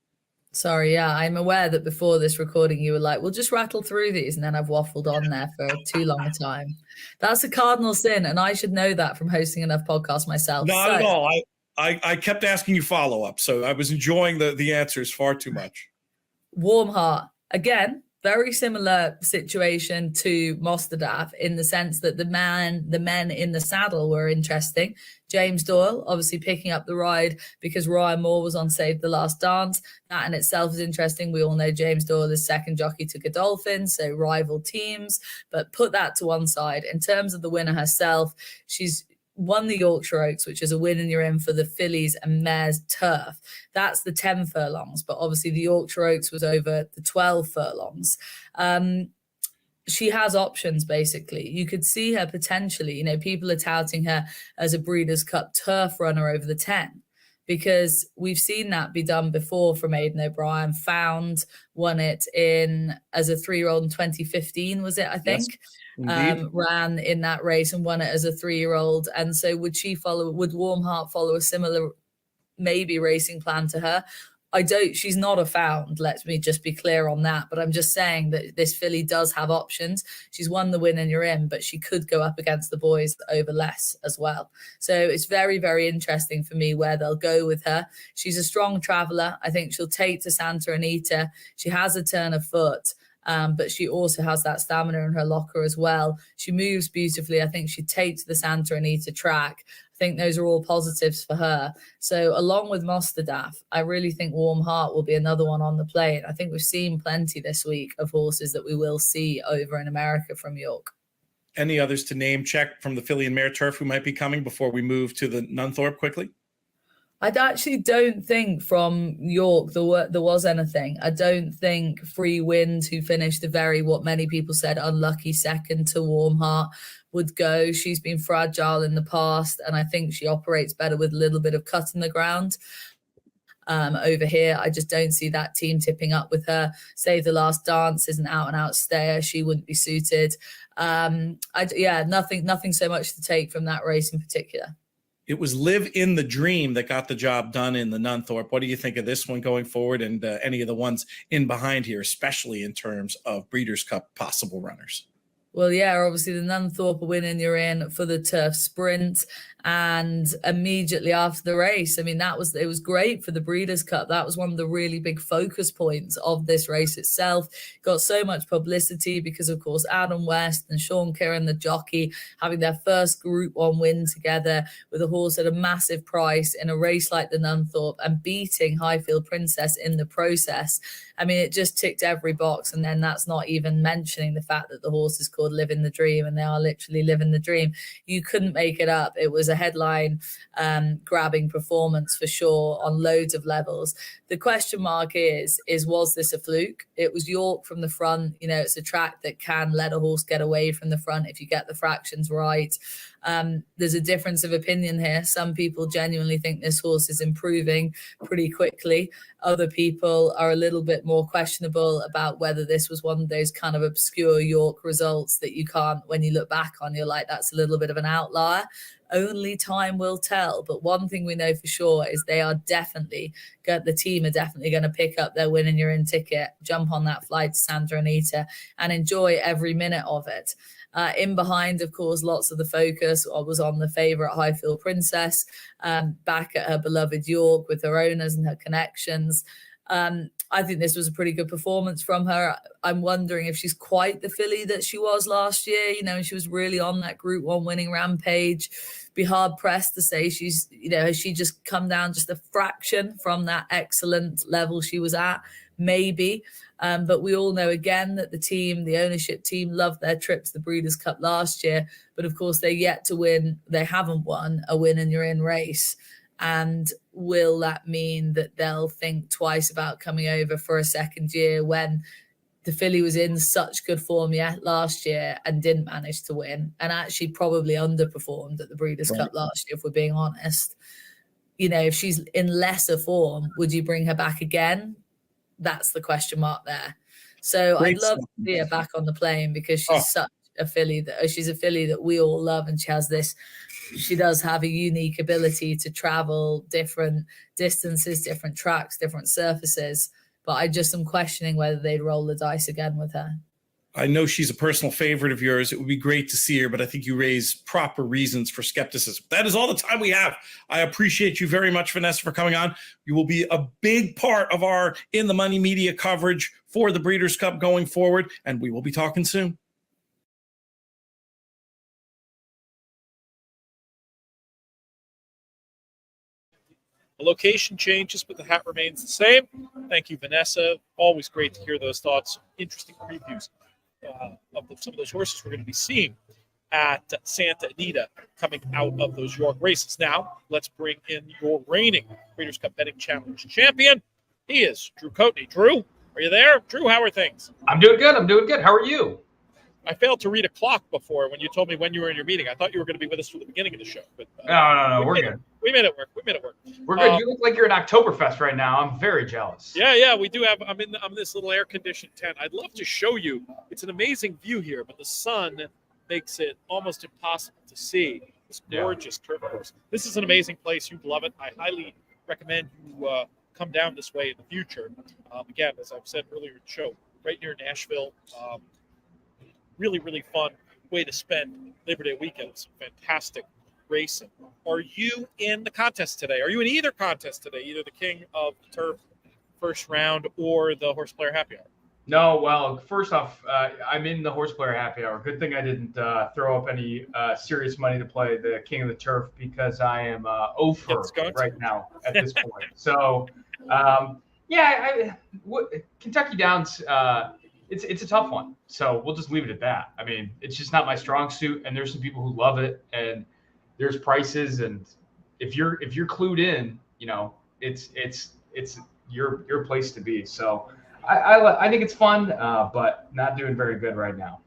Sorry, yeah, I'm aware that before this recording you were like, we'll just rattle through these, and then I've waffled on there for too long a time. That's a cardinal sin, and I should know that from hosting enough podcasts myself. Not at all. I kept asking you follow-up, so I was enjoying the answers far too much. Warm Heart, again, very similar situation to Mostadaf in the sense that the men in the saddle were interesting. James Doyle obviously picking up the ride because Ryan Moore was on Save the Last Dance. That in itself is interesting. We all know James Doyle is second jockey to Godolphin, so rival teams, but put that to one side. In terms of the winner herself, she's won the Yorkshire Oaks, which is a win and you're in for the fillies and mares turf. That's the 10 furlongs, but obviously the Yorkshire Oaks was over the 12 furlongs. She has options, basically. You could see her potentially, people are touting her as a Breeders' Cup turf runner over the 10, because we've seen that be done before from Aidan O'Brien. Found won it as a 3-year-old in 2015, was it, I think? Yes, ran in that race and won it as a 3-year-old. And so would Warm Heart follow a similar maybe racing plan to her? She's not a found, let me just be clear on that, but I'm just saying that this filly does have options. She's won the win and you're in, but she could go up against the boys over less as well. So it's very, very interesting for me where they'll go with her. She's a strong traveller. I think she'll take to Santa Anita. She has a turn of foot. But she also has that stamina in her locker as well. She moves beautifully. I think she takes the Santa Anita track. I think those are all positives for her. So along with Mostadaf, I really think Warm Heart will be another one on the plate. I think we've seen plenty this week of horses that we will see over in America from York. Any others to name check from the filly and mare turf who might be coming before we move to the Nunthorpe quickly? I actually don't think from York there was anything. I don't think Free Wind, who finished what many people said unlucky second to Warm Heart, would go. She's been fragile in the past, and I think she operates better with a little bit of cut in the ground. Over here, I just don't see that team tipping up with her. Save the Last Dance is an out-and-out stayer. She wouldn't be suited. Nothing so much to take from that race in particular. It was Live in the Dream that got the job done in the Nunthorpe. What do you think of this one going forward, and any of the ones in behind here, especially in terms of Breeders' Cup possible runners? Well, yeah, obviously the Nunthorpe win and you're in for the turf sprint. And immediately after the race, I mean, it was great for the Breeders' Cup. That was one of the really big focus points of this race itself. Got so much publicity because, of course, Adam West and Sean Kieran, the jockey, having their first Group 1 win together with a horse at a massive price in a race like the Nunthorpe and beating Highfield Princess in the process. I mean, it just ticked every box. And then that's not even mentioning the fact that the horse is called Living the Dream, and they are literally living the dream. You couldn't make it up. It was a headline grabbing performance for sure on loads of levels. The question mark is was this a fluke? It was York from the front. It's a track that can let a horse get away from the front if you get the fractions right. There's a difference of opinion here. Some people genuinely think this horse is improving pretty quickly. Other people are a little bit more questionable about whether this was one of those kind of obscure York results that you can't, when you look back on, you're like, that's a little bit of an outlier. Only time will tell. But one thing we know for sure is the team are definitely going to pick up their win and you're in ticket, jump on that flight to Santa Anita and enjoy every minute of it. In behind, of course, lots of the focus was on the favourite Highfield Princess, back at her beloved York with her owners and her connections. I think this was a pretty good performance from her. I'm wondering if she's quite the filly that she was last year. She was really on that Group 1 winning rampage. Be hard pressed to say has she just come down just a fraction from that excellent level she was at? Maybe. But we all know again that the ownership team loved their trip to the Breeders' Cup last year. But of course, they're yet to win. They haven't won a win and you're in race. And will that mean that they'll think twice about coming over for a second year when the filly was in such good form last year and didn't manage to win, and actually probably underperformed at the Breeders' Cup last year, if we're being honest? If she's in lesser form, would you bring her back again? That's the question mark there. So I'd love to see her back on the plane because she's such a filly that we all love, and she does have a unique ability to travel different distances, different tracks, different surfaces. But I just am questioning whether they'd roll the dice again with her. I know she's a personal favorite of yours. It would be great to see her, but I think you raise proper reasons for skepticism. That is all the time we have. I appreciate you very much, Vanessa, for coming on. You will be a big part of our In the Money media coverage for the Breeders' Cup going forward, and we will be talking soon. The location changes, but the hat remains the same. Thank you, Vanessa. Always great to hear those thoughts. Interesting previews of some of those horses we're going to be seeing at Santa Anita coming out of those York races. Now, let's bring in your reigning Breeders' Cup Betting Challenge champion. He is Drew Coatney. Drew, are you there? Drew, how are things? I'm doing good. How are you? I failed to read a clock before when you told me when you were in your meeting. I thought you were going to be with us from the beginning of the show. But No. We're good. We made it work. We're good. You look like you're in Oktoberfest right now. I'm very jealous. Yeah, we do have. I'm in this little air-conditioned tent. I'd love to show you. It's an amazing view here, but the sun makes it almost impossible to see. This gorgeous turf course. This is an amazing place. You'd love it. I highly recommend you come down this way in the future. Again, as I've said earlier in the show, right near Nashville. Really, really fun way to spend Labor Day weekend. Some fantastic racing. Are you in the contest today? Are you in either contest today? Either the King of Turf first round or the Horseplayer Happy Hour? No, well, first off, I'm in the Horseplayer Happy Hour. Good thing I didn't throw up any serious money to play the King of the Turf because I am over right now at this point. So, Kentucky Downs, it's a tough one. So we'll just leave it at that. I mean, it's just not my strong suit, and there's some people who love it, and there's prices, and if you're clued in, it's your place to be. So I think it's fun, but not doing very good right now.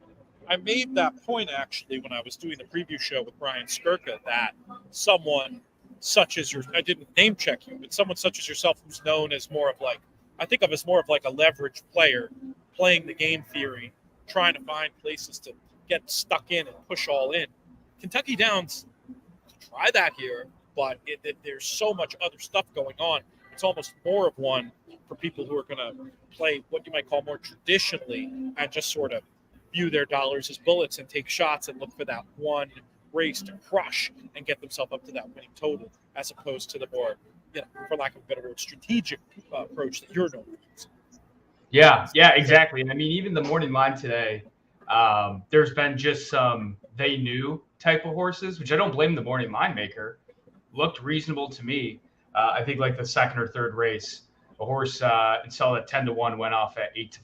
I made that point actually when I was doing the preview show with Brian Skirka that someone such as I didn't name check you, but someone such as yourself who's known as more of like, I think of as more of like a leverage player playing the game theory, trying to find places to get stuck in and push all in. Kentucky Downs try that here, but there's so much other stuff going on. It's almost more of one for people who are going to play what you might call more traditionally and just sort of view their dollars as bullets and take shots and look for that one race to crush and get themselves up to that winning total, as opposed to the more, for lack of a better word, strategic approach that you're known for. Yeah, exactly. And I mean, even the morning line today, there's been just some they knew type of horses, which I don't blame the morning line maker. Looked reasonable to me. I think like the second or third race, a horse until at 10-1 went off at 8-5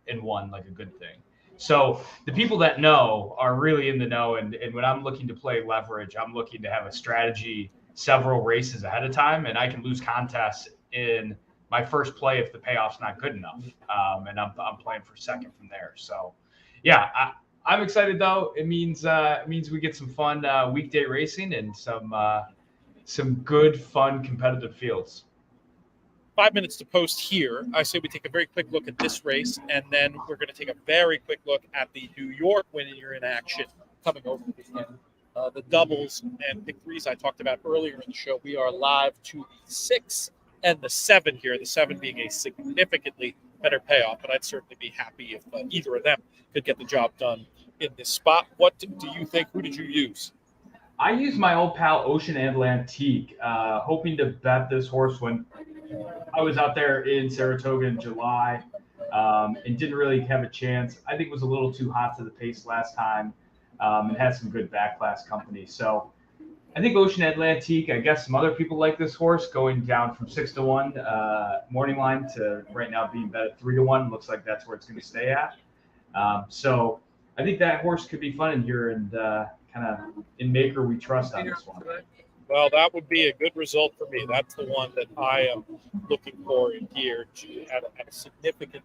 and won like a good thing. So the people that know are really in the know. And when I'm looking to play leverage, I'm looking to have a strategy several races ahead of time, and I can lose contests in my first play if the payoff's not good enough. And I'm playing for second from there. So, yeah, I'm excited though. It means we get some fun weekday racing and some good, fun, competitive fields. 5 minutes to post here. I say we take a very quick look at this race, and then we're going to take a very quick look at the New York winner in action coming over the weekend. The doubles and pick threes I talked about earlier in the show. We are live to the 6 and the 7 here, the 7 being a significantly better payoff, but I'd certainly be happy if either of them could get the job done in this spot. What do you think? Who did you use? I used my old pal Ocean Atlantique, hoping to bet this horse when I was out there in Saratoga in July and didn't really have a chance. I think it was a little too hot to the pace last time and had some good back class company. So I think Ocean Atlantique, I guess some other people like this horse going down from 6-1 morning line to right now being bet at 3-1. Looks like that's where it's going to stay at. So I think that horse could be fun in here, and kind of in Maker we trust on this one. Well, that would be a good result for me. That's the one that I am looking for in here to at a significantly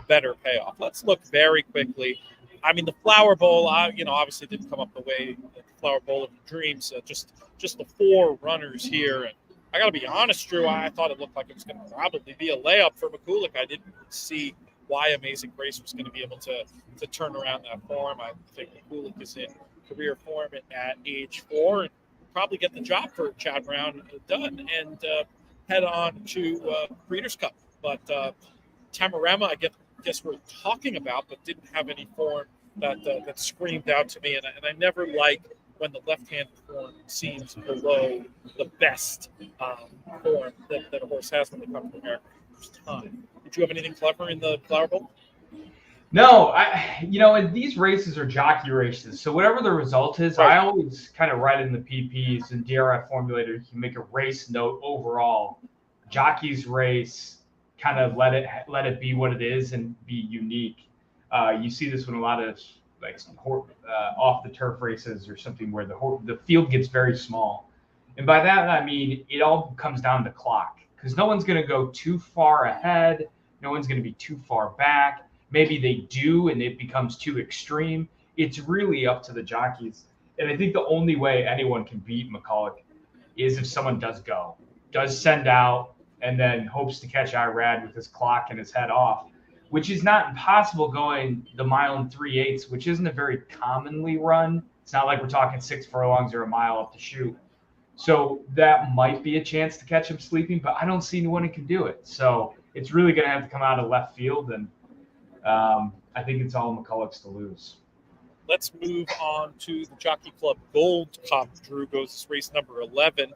better payoff. Let's look very quickly. I mean, the Flower Bowl, obviously didn't come up the way the Flower Bowl of Dreams. Just the 4 runners here, and I got to be honest, Drew. I thought it looked like it was going to probably be a layup for McCulloch. I didn't see why Amazing Grace was going to be able to turn around that form. I think McCulloch is in career form at age 4, and probably get the job for Chad Brown done and head on to Breeders' Cup. But Tamarema, I guess we're talking about, but didn't have any form that screamed out to me. And I never like when the left-handed form seems below the best form that a horse has when they come to America for the first time. Did you have anything clever in the Flower Bowl? No, and these races are jockey races. So whatever the result is, right. I always kind of write in the PPs and DRF formulator, you can make a race note overall. Jockey's race, kind of let it be what it is and be unique. You see this when a lot of off the turf races or something where the field gets very small. And by that, I mean, it all comes down to clock, because no one's going to go too far ahead. No one's going to be too far back. Maybe they do, and it becomes too extreme. It's really up to the jockeys. And I think the only way anyone can beat McCulloch is if someone does send out, and then hopes to catch Irad with his clock and his head off, which is not impossible going the mile and 3/8, which isn't a very commonly run. It's not like we're talking 6 furlongs or a mile up the chute. So that might be a chance to catch him sleeping, but I don't see anyone who can do it. So it's really going to have to come out of left field, and I think it's all McCulloch's to lose. Let's move on to the Jockey Club Gold Cup. Drew goes race number 11.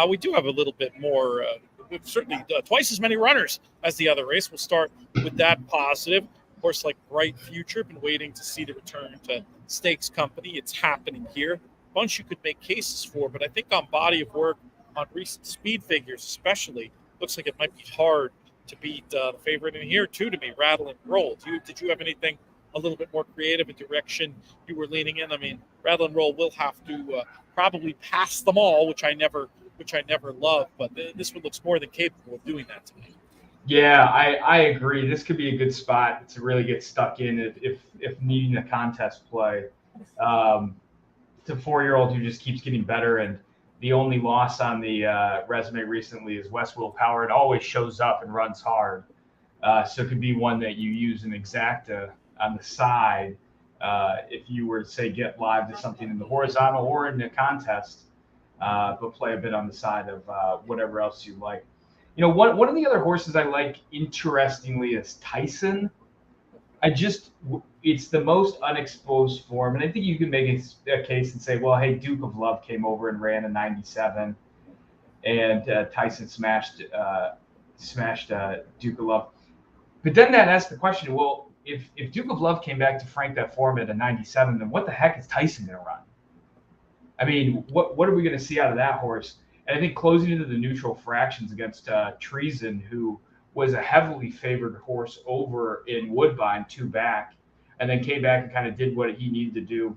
We do have a little bit more, certainly twice as many runners as the other race. We'll start with that positive. Of course, like Bright Future, been waiting to see the return to Stakes Company. It's happening here. Bunch you could make cases for, but I think on body of work, on recent speed figures especially, looks like it might be hard to beat the favorite in here too, to me, Rattle and Roll. Did you have anything a little bit more creative in direction you were leaning in? I mean, Rattle and Roll will have to probably pass them all, which I never love, but this one looks more than capable of doing that to me. Yeah, I agree. This could be a good spot to really get stuck in if needing a contest play. It's a 4-year-old who just keeps getting better, and the only loss on the resume recently is West Willpower. It always shows up and runs hard. So it could be one that you use an exacta on the side if you were to, say, get live to something in the horizontal or in the contest, but play a bit on the side of whatever else you like. You know, one of the other horses I like, interestingly, is Tyson. It's the most unexposed form, and I think you can make a case and say, well, hey, Duke of Love came over and ran a 97, and Tyson smashed Duke of Love. But then that asks the question, well, if Duke of Love came back to Frank that form at a 97, then what the heck is Tyson going to run? I mean, what are we going to see out of that horse? And I think closing into the neutral fractions against Treason, who was a heavily favored horse over in Woodbine 2 back, and then came back and kind of did what he needed to do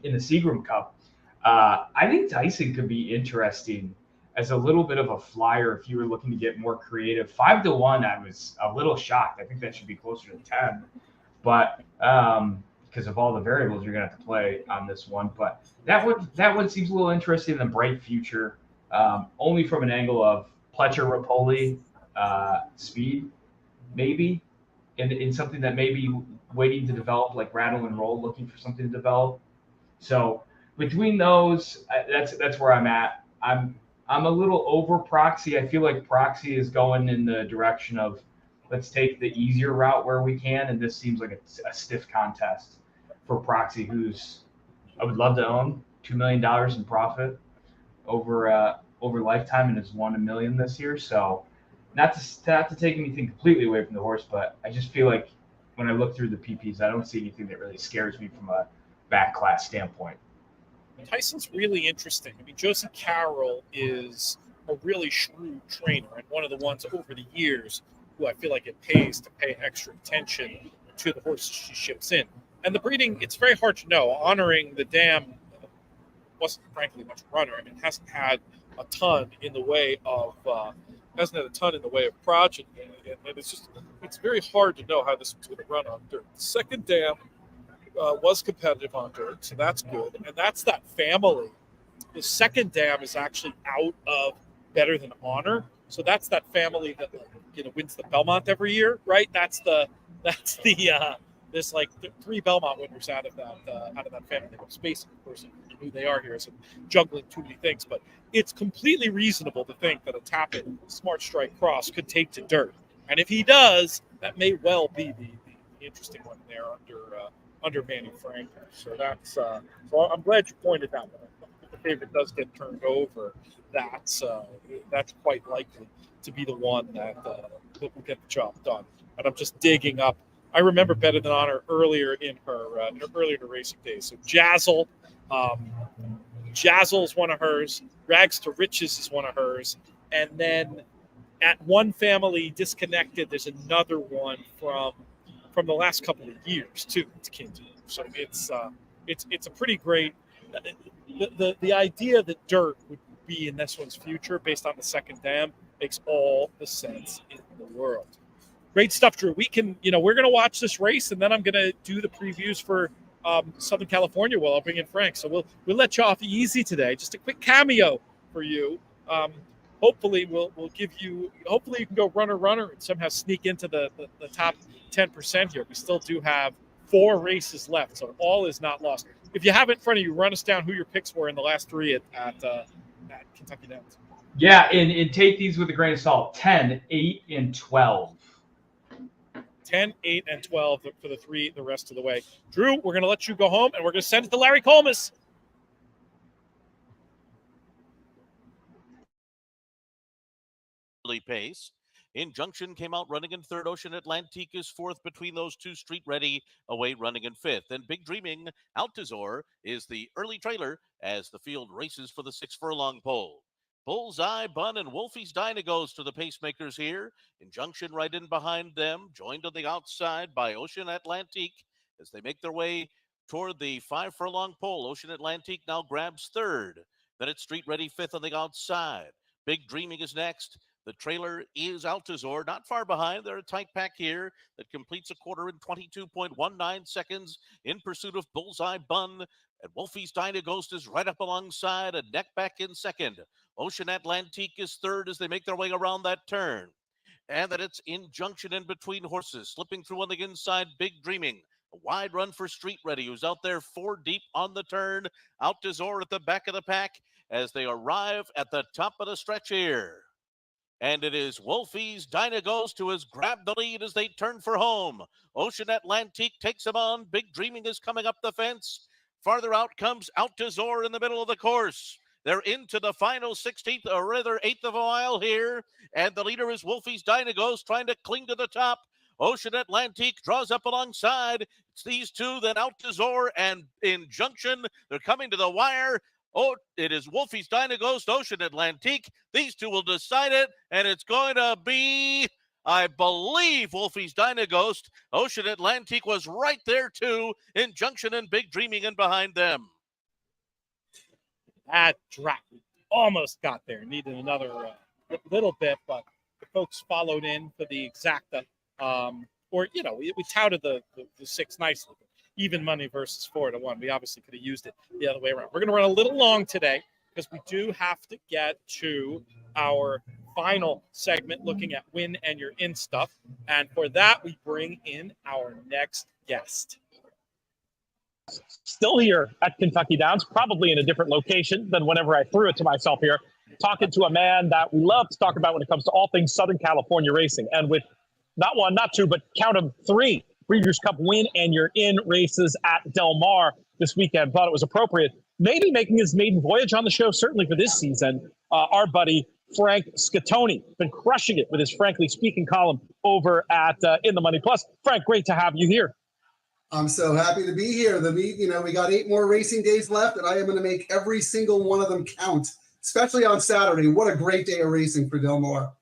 in the Seagram Cup. I think Tyson could be interesting as a little bit of a flyer if you were looking to get more creative. 5-1, I was a little shocked. I think that should be closer to 10, but because of all the variables you're going to have to play on this one. But that one seems a little interesting than Bright Future, only from an angle of Pletcher Rapoli speed, maybe, in something that may be waiting to develop, like Rattle and Roll, looking for something to develop. So between those, that's where I'm at. I'm a little over Proxy. I feel like Proxy is going in the direction of let's take the easier route where we can, and this seems like a stiff contest for Proxy, who's I would love to own $2 million in profit over lifetime and has won $1 million this year. So not to take anything completely away from the horse, but I just feel like when I look through the PPs, I don't see anything that really scares me from a back class standpoint. Tyson's really interesting. I mean, Josie Carroll is a really shrewd trainer, and one of the ones over the years who I feel like it pays to pay extra attention to the horses she ships in. And the breeding, it's very hard to know. Honoring the Dam wasn't frankly much runner. I mean, it hasn't had a ton in the way of progeny, and it's very hard to know how this one's going to run on dirt. The second Dam was competitive on dirt, so that's good, and that's that family. The second Dam is actually out of Better Than Honor, so that's that family that wins the Belmont every year, right? That's the there's like 3 Belmont winners out of that family. I'm spacing, of course, who they are here, so juggling too many things, but it's completely reasonable to think that a Tappet Smart Strike Cross could take to dirt, and if he does, that may well be the interesting one there under Manny Frank. So that's so I'm glad you pointed that one. If the favorite does get turned over, that's quite likely to be the one that will get the job done. And I'm just digging up. I remember Better Than Honor earlier in her racing days. So Jazzle is one of hers. Rags to Riches is one of hers. And then at one family disconnected, there's another one from from the last couple of years too. It's akin to, so it's a pretty great. The idea that dirt would be in this one's future based on the second dam makes all the sense in the world. Great stuff, Drew. We can, we're going to watch this race, and then I'm going to do the previews for Southern California. Well, I'll bring in Frank. So we'll let you off easy today. Just a quick cameo for you. Hopefully we'll give you. Hopefully you can go runner and somehow sneak into the top 10% here. We still do have 4 races left, so all is not lost. If you have it in front of you, run us down who your picks were in the last 3 at Kentucky Downs. Yeah, and take these with a grain of salt. 10, 8, and 12. 10, 8, and 12 for the 3 the rest of the way. Drew, we're going to let you go home, and we're going to send it to Larry Colmus. Pace. Injunction came out running in third. Ocean Atlantique is fourth between those two. Street Ready away running in fifth. And Big Dreaming Altazor is the early trailer as the field races for the 6 furlong pole. Bullseye, Bun, and Wolfie's Dynagos to the pacemakers here. Injunction right in behind them, joined on the outside by Ocean Atlantique as they make their way toward the 5 furlong pole. Ocean Atlantique now grabs third. Then it's Street Ready fifth on the outside. Big Dreaming is next. The trailer is Altazor, not far behind. They're a tight pack here that completes a quarter in 22.19 seconds in pursuit of Bullseye, Bun. And Wolfie's Dynagos is right up alongside, a neck back in second. Ocean Atlantique is third as they make their way around that turn. And that it's Injunction in between horses, slipping through on the inside, Big Dreaming. A wide run for Street Ready, who's out there 4 deep on the turn. Altazor at the back of the pack as they arrive at the top of the stretch here. And it is Wolfie's Dynagos who has grabbed the lead as they turn for home. Ocean Atlantique takes him on. Big Dreaming is coming up the fence. Farther out comes Altazor in the middle of the course. They're into the final 16th, or rather 8th of a mile here. And the leader is Wolfie's Dynagos trying to cling to the top. Ocean Atlantique draws up alongside. It's these two, then Altazor and Injunction. They're coming to the wire. Oh, it is Wolfie's Dynagos, Ocean Atlantique. These two will decide it, and it's going to be, I believe, Wolfie's Dynagos. Ocean Atlantique was right there, too. Injunction and Big Dreaming in behind them. That drop almost got there. Needed another little bit, but the folks followed in for the exacta. We touted the 6 nicely. Even money versus 4-1. We obviously could have used it the other way around. We're going to run a little long today because we do have to get to our final segment looking at win and your in stuff. And for that, we bring in our next guest. Still here at Kentucky Downs, probably in a different location than whenever I threw it to myself here, talking to a man that we love to talk about when it comes to all things Southern California racing. And with not 1, not 2, but count them 3 Breeders' Cup win and you're in races at Del Mar this weekend. Thought it was appropriate. Maybe making his maiden voyage on the show, certainly for this season, our buddy Frank Scattoni. Been crushing it with his Frankly Speaking column over at In the Money Plus. Frank, great to have you here. I'm so happy to be here. We got 8 more racing days left, and I am going to make every single one of them count, especially on Saturday. What a great day of racing for Del Mar.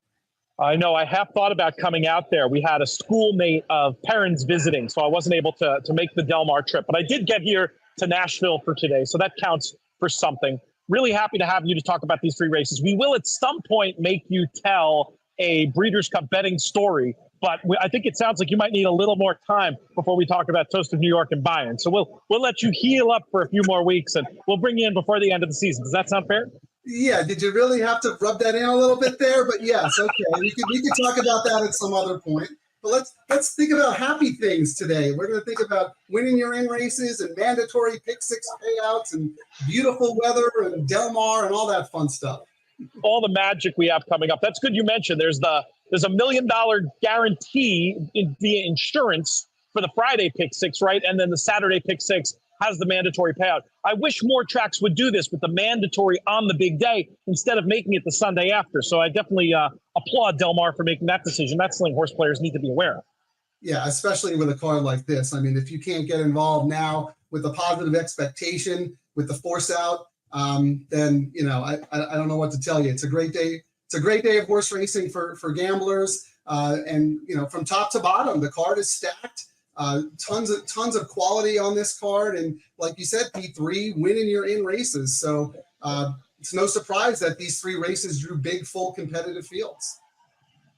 I know. I have thought about coming out there. We had a schoolmate of parents visiting, so I wasn't able to make the Del Mar trip. But I did get here to Nashville for today, so that counts for something. Really happy to have you to talk about these 3 races. We will at some point make you tell a Breeders' Cup betting story, but I think it sounds like you might need a little more time before we talk about Toast of New York and Bayern. So we'll let you heal up for a few more weeks, and we'll bring you in before the end of the season. Does that sound fair? Yeah, did you really have to rub that in a little bit there? But yes, okay. We could talk about that at some other point. But let's think about happy things today. We're going to think about winning your in races and mandatory pick 6 payouts and beautiful weather and Del Mar and all that fun stuff. All the magic we have coming up. That's good you mentioned. There's a $1 million guarantee via insurance for the Friday pick 6, right? And then the Saturday pick 6 has the mandatory payout. I wish more tracks would do this with the mandatory on the big day instead of making it the Sunday after. So I definitely applaud Del Mar for making that decision. That's something horse players need to be aware of. Yeah, especially with a card like this. I mean, if you can't get involved now with a positive expectation, with the force out, then, I don't know what to tell you. It's a great day. It's a great day of horse racing for gamblers. And, from top to bottom, the card is stacked. Tons of quality on this card, and like you said, P3 winning your in races. So it's no surprise that these 3 races drew big, full competitive fields.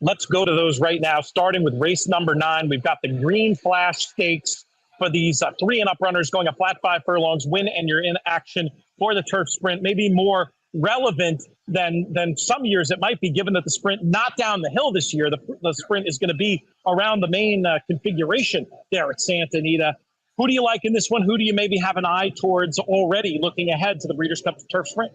Let's go to those right now, starting with race number 9. We've got the Green Flash Stakes for these 3 and up runners going a flat 5 furlongs, win and you're in action for the turf sprint. Maybe more relevant than some years it might be, given that the sprint not down the hill this year. The sprint is going to be around the main configuration there at Santa Anita. Who do you like in this one? Who do you maybe have an eye towards already looking ahead to the Breeders' Cup turf sprint?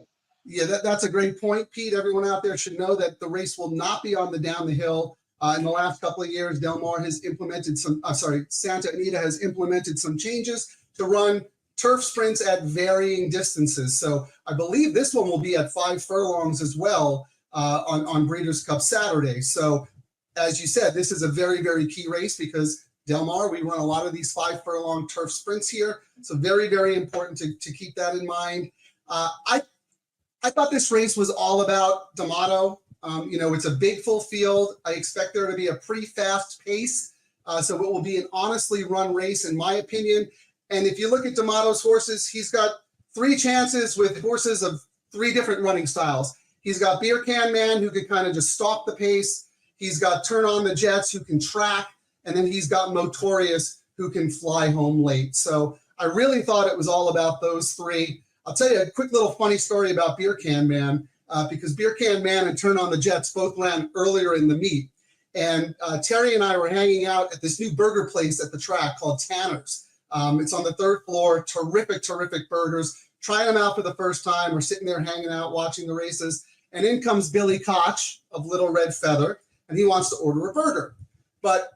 Yeah, that's a great point, Pete. Everyone out there should know that the race will not be on the down the hill. In the last couple of years, Santa Anita has implemented some changes to run turf sprints at varying distances. So I believe this one will be at 5 furlongs as well on Breeders' Cup Saturday. So as you said, this is a very, very key race because Del Mar, we run a lot of these 5 furlong turf sprints here. So very, very important to keep that in mind. I thought this race was all about D'Amato. It's a big full field. I expect there to be a pretty fast pace. So it will be an honestly run race, in my opinion. And if you look at D'Amato's horses, he's got 3 chances with horses of 3 different running styles. He's got Beer Can Man, who can kind of just stop the pace. He's got Turn on the Jets, who can track. And then he's got Motorious, who can fly home late. So I really thought it was all about those 3. I'll tell you a quick little funny story about Beer Can Man, because Beer Can Man and Turn on the Jets both ran earlier in the meet. And Terry and I were hanging out at this new burger place at the track called Tanner's. It's on the 3rd floor, terrific burgers. Trying them out for the first time. We're sitting there hanging out, watching the races. And in comes Billy Koch of Little Red Feather, and he wants to order a burger. But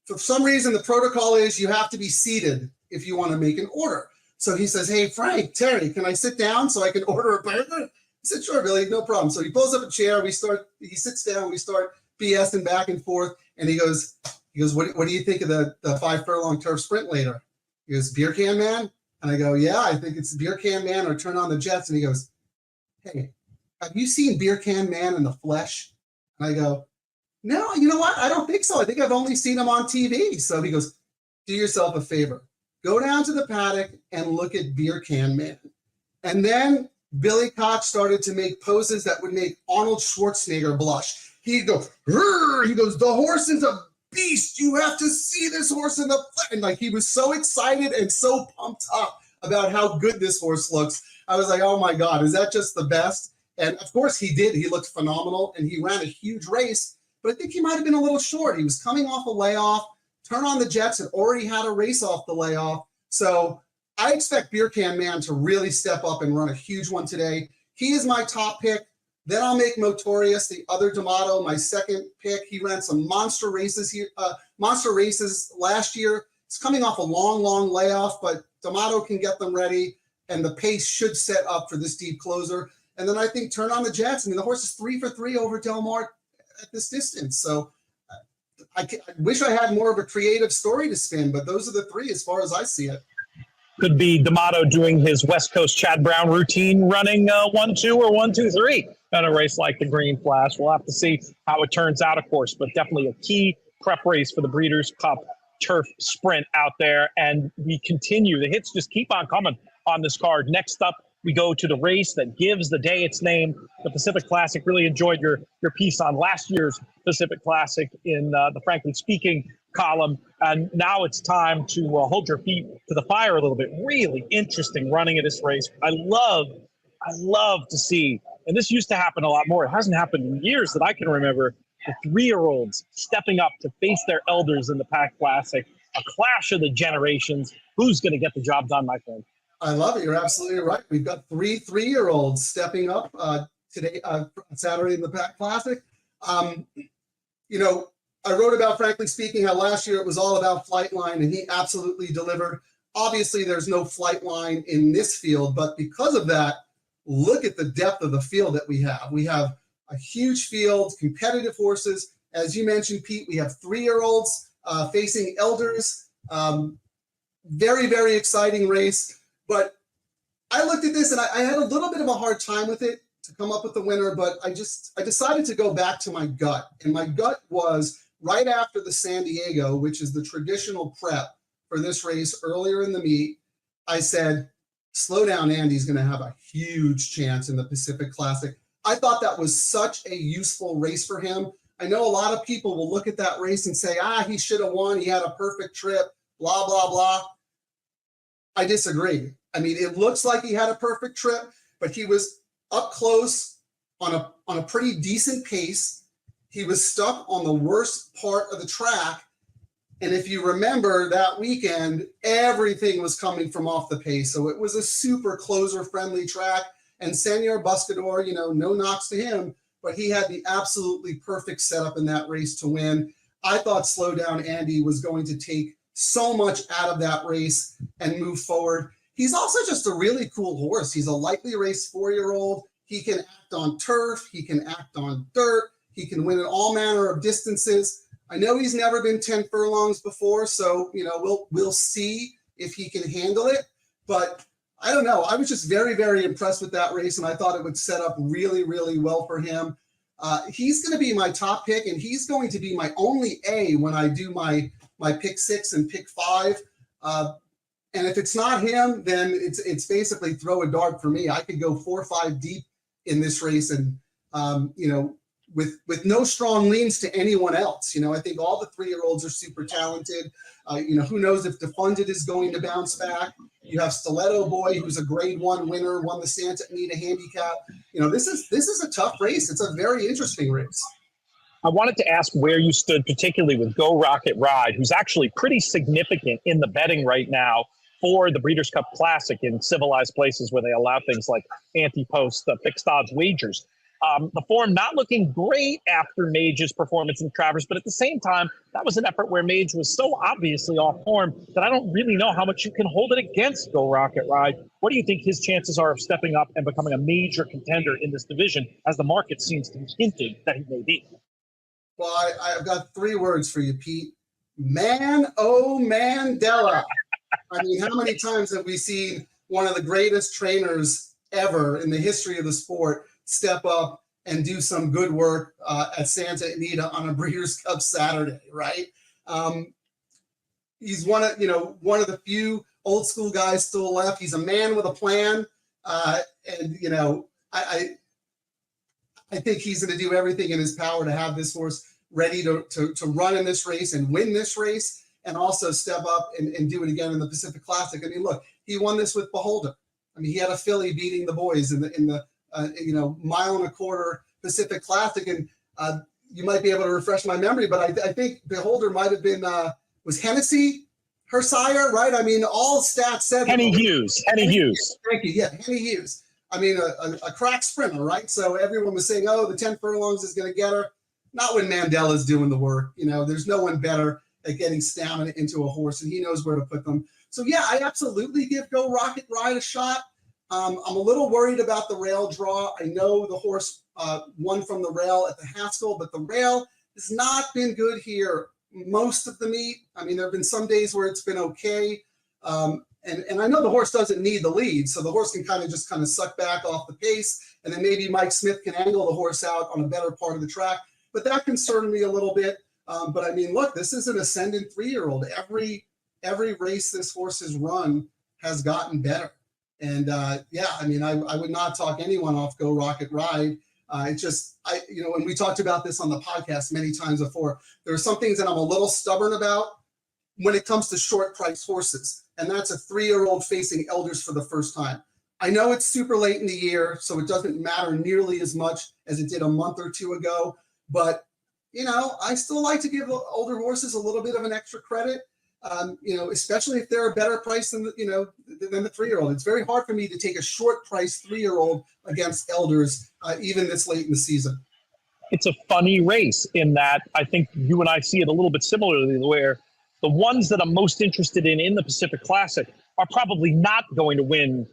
for some reason, the protocol is you have to be seated if you want to make an order. So he says, "Hey, Frank, Terry, can I sit down so I can order a burger?" I said, "Sure, Billy, no problem." So he pulls up a chair. He sits down. We start BSing back and forth. And he goes, what do you think of the 5 furlong turf sprint later? He goes, "Beer Can Man?" And I go, "Yeah, I think it's Beer Can Man or Turn on the Jets." And he goes, "Hey, have you seen Beer Can Man in the flesh?" And I go, "No, you know what? I don't think so. I think I've only seen him on TV." So he goes, "Do yourself a favor. Go down to the paddock and look at Beer Can Man." And then Billy Koch started to make poses that would make Arnold Schwarzenegger blush. He'd go, "Rrr!" He goes, "The horse is a beast. You have to see this horse in the flesh." And like he was so excited and so pumped up about how good this horse looks. I was like, oh my God, is that just the best? And of course he did. He looked phenomenal and he ran a huge race, but I think he might have been a little short. He was coming off a layoff. Turn on the Jets had already had a race off the layoff. So I expect Beer Can Man to really step up and run a huge one today. He is my top pick. Then I'll make Motorious, the other D'Amato, my second pick. He ran some monster races last year. He's coming off a long layoff, but D'Amato can get them ready, and the pace should set up for this deep closer. And then I think Turn on the Jets. I mean, the horse is 3 for 3 over Del Mar at this distance. So I wish I had more of a creative story to spin, but those are the 3 as far as I see it. Could be D'Amato doing his West Coast Chad Brown routine, running 1-2 or 1-2-3 in a race like the Green Flash. We'll have to see how it turns out, of course, but definitely a key prep race for the Breeders' Cup turf sprint out there. And we continue. The hits just keep on coming on this card. Next up, we go to the race that gives the day its name, the Pacific Classic. Really enjoyed your piece on last year's Pacific Classic in the Frankly Speaking column. And now it's time to hold your feet to the fire a little bit. Really interesting running of this race. I love to see, and this used to happen a lot more. It hasn't happened in years that I can remember, the 3-year-olds stepping up to face their elders in the Pac Classic. A clash of the generations. Who's going to get the job done, my friend? I love it. You're absolutely right. We've got 3 3-year-olds stepping up today, Saturday in the Pac Classic. I wrote about, Frankly Speaking, how last year it was all about Flightline, and he absolutely delivered. Obviously, there's no Flightline in this field, but because of that, look at the depth of the field that we have. We have a huge field, competitive horses. As you mentioned, Pete, we have 3-year-olds facing elders. Very, very exciting race. But I looked at this and I had a little bit of a hard time with it to come up with the winner, but I decided to go back to my gut. And my gut was right after the San Diego, which is the traditional prep for this race earlier in the meet, I said, Slow Down Andy's going to have a huge chance in the Pacific Classic. I thought that was such a useful race for him. I know a lot of people will look at that race and say, he should have won. He had a perfect trip, blah, blah, blah. I disagree. I mean, it looks like he had a perfect trip, but he was up close on a pretty decent pace. He was stuck on the worst part of the track. And if you remember that weekend, everything was coming from off the pace. So it was a super closer-friendly track. And Senor Buscador, no knocks to him, but he had the absolutely perfect setup in that race to win. I thought Slow Down Andy was going to take so much out of that race and move forward. He's also just a really cool horse. He's a lightly raced 4-year-old. He can act on turf. He can act on dirt. He can win at all manner of distances. I know he's never been 10 furlongs before, so we'll see if he can handle it. But I don't know. I was just very, very impressed with that race, and I thought it would set up really, really well for him. He's going to be my top pick, and he's going to be my only A when I do my pick 6 and pick 5. And if it's not him, then it's basically throw a dart for me. I could go 4 or 5 deep in this race, and with no strong leans to anyone else. I think all the 3-year-olds are super talented. Who knows if Defunded is going to bounce back. You have Stiletto Boy, who's a grade 1 winner, won the Santa Anita handicap. This is a tough race. It's a very interesting race. I wanted to ask where you stood, particularly with Go Rocket Ride, who's actually pretty significant in the betting right now for the Breeders' Cup Classic in civilized places where they allow things like anti-post fixed odds wagers. The form not looking great after Mage's performance in Travers, but at the same time, that was an effort where Mage was so obviously off form that I don't really know how much you can hold it against Go Rocket Ride. What do you think his chances are of stepping up and becoming a major contender in this division, as the market seems to be hinting that he may be? Well, I've got 3 words for you, Pete. Man, oh, Mandela. I mean, how many times have we seen one of the greatest trainers ever in the history of the sport step up and do some good work at Santa Anita on a Breeders' Cup Saturday, right? He's one of the few old school guys still left. He's a man with a plan, and I think he's going to do everything in his power to have this horse ready to run in this race and win this race, and also step up and do it again in the Pacific Classic. I mean, look, he won this with Beholder. I mean, he had a filly beating the boys in the 1.25 mile Pacific Classic, and you might be able to refresh my memory, but I think Beholder might have been was Hennessy her sire, right? I mean, all stats said Henny Hughes. Thank you. Yeah, Henny Hughes. I mean, a crack sprinter, right? So everyone was saying, the 10 furlongs is going to get her. Not when Mandela's doing the work. There's no one better at getting stamina into a horse, and he knows where to put them. So yeah, I absolutely give Go Rocket Ride a shot. I'm a little worried about the rail draw. I know the horse won from the rail at the Haskell, but the rail has not been good here most of the meet. I mean, there have been some days where it's been okay. And I know the horse doesn't need the lead, so the horse can kind of suck back off the pace, and then maybe Mike Smith can angle the horse out on a better part of the track. But that concerned me a little bit. But I mean, look, this is an ascendant 3-year-old. Every race this horse has run has gotten better. And I mean, I would not talk anyone off Go Rocket Ride. And we talked about this on the podcast many times before, there are some things that I'm a little stubborn about when it comes to short price horses. And that's a 3-year-old facing elders for the first time. I know it's super late in the year, so it doesn't matter nearly as much as it did a month or 2 ago. But, I still like to give older horses a little bit of an extra credit. Especially if they're a better price than the 3-year-old. It's very hard for me to take a short price 3-year-old against elders, even this late in the season. It's a funny race in that I think you and I see it a little bit similarly, where the ones that I'm most interested in the Pacific Classic are probably not going to win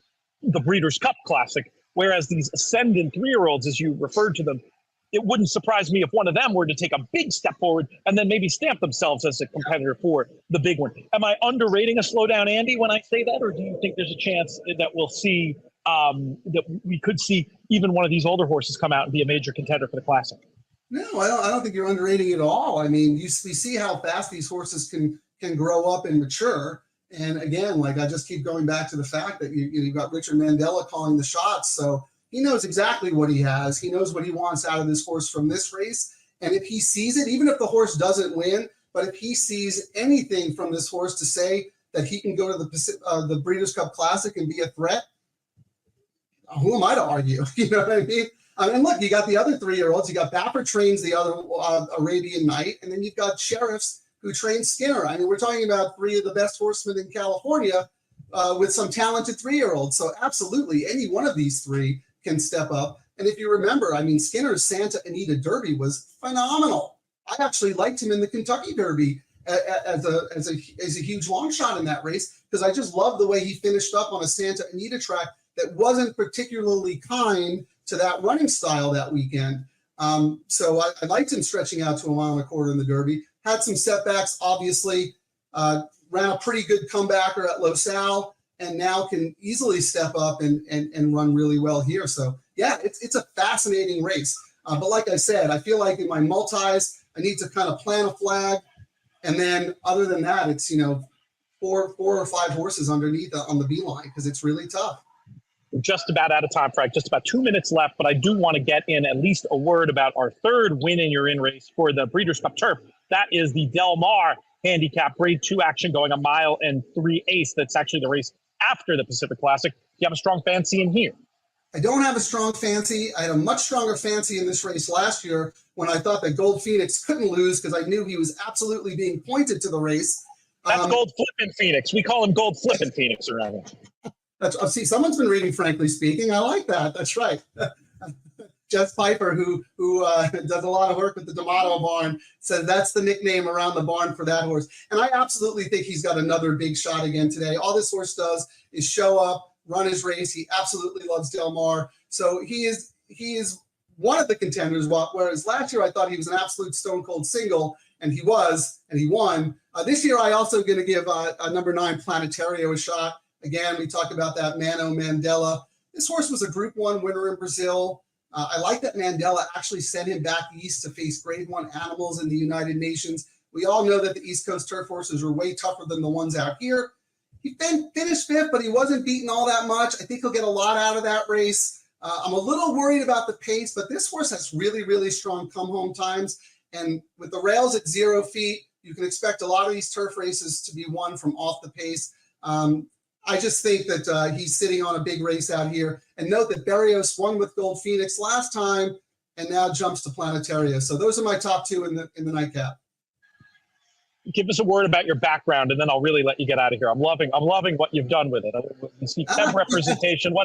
the Breeders' Cup Classic, whereas these ascendant 3-year-olds, as you referred to them, it wouldn't surprise me if one of them were to take a big step forward and then maybe stamp themselves as a competitor for the big one. Am I underrating a Slow Down Andy when I say that, or do you think there's a chance that we'll see that we could see even one of these older horses come out and be a major contender for the Classic? No, I don't think you're underrating it at all. I mean, we see how fast these horses can can grow up and mature. And again, like I just keep going back to the fact that you've got Richard Mandela calling the shots. So he knows exactly what he has. He knows what he wants out of this horse from this race. And if he sees it, even if the horse doesn't win, but if he sees anything from this horse to say that he can go to the Breeders' Cup Classic and be a threat, who am I to argue? You know what I mean? And look, you got the other 3-year-olds. You got Bapper trains the other Arabian Night, and then you've got Sheriffs who trains Skinner. I mean, we're talking about 3 of the best horsemen in California with some talented 3-year-olds. So absolutely, any one of these 3 can step up. And if you remember, I mean, Skinner's Santa Anita Derby was phenomenal. I actually liked him in the Kentucky Derby as a huge long shot in that race because I just loved the way he finished up on a Santa Anita track that wasn't particularly kind to that running style that weekend. So I liked him stretching out to a 1.25 miles in the Derby. Had some setbacks, obviously. Ran a pretty good comebacker at Los Al, and now can easily step up and run really well here. So yeah, it's a fascinating race. But like I said, I feel like in my multis, I need to kind of plant a flag, and then other than that, it's 4 or 5 horses underneath on the beeline because it's really tough. We're just about out of time, Frank. Just about 2 minutes left, but I do want to get in at least a word about our third win in your in race for the Breeders' Cup Turf. That is the Del Mar Handicap Grade 2 action going 1 mile and 3/8. That's actually the race after the Pacific Classic. Do you have a strong fancy in here? I don't have a strong fancy. I had a much stronger fancy in this race last year when I thought that Gold Phoenix couldn't lose because I knew he was absolutely being pointed to the race. That's Gold Flippin' Phoenix. We call him Gold Flippin' Phoenix around here. See, someone's been reading Frankly Speaking. I like that. That's right. Jeff Piper, who does a lot of work with the D'Amato barn, said that's the nickname around the barn for that horse. And I absolutely think he's got another big shot again today. All this horse does is show up, run his race. He absolutely loves Del Mar. So he is one of the contenders, whereas last year I thought he was an absolute stone cold single, and he won. This year I also going to give a number 9 Planetario a shot. Again, we talk about that Mano Mandela. This horse was a Group 1 winner in Brazil. I like that Mandela actually sent him back east to face Grade 1 animals in the United Nations. We all know that the East Coast turf horses are way tougher than the ones out here. He finished 5th, but he wasn't beaten all that much. I think he'll get a lot out of that race. I'm a little worried about the pace, but this horse has really, really strong come-home times. And with the rails at 0 feet, you can expect a lot of these turf races to be won from off the pace. I just think that he's sitting on a big race out here. And note that Barrios won with Gold Phoenix last time and now jumps to Planetaria. So those are my top 2 in the nightcap. Give us a word about your background, and then I'll really let you get out of here. I'm loving what you've done with it. You see representation.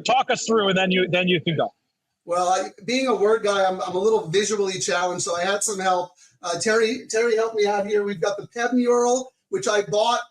Talk us through, and then you can go. Well, being a word guy, I'm a little visually challenged, so I had some help. Terry helped me out here. We've got the Peb mural, which I bought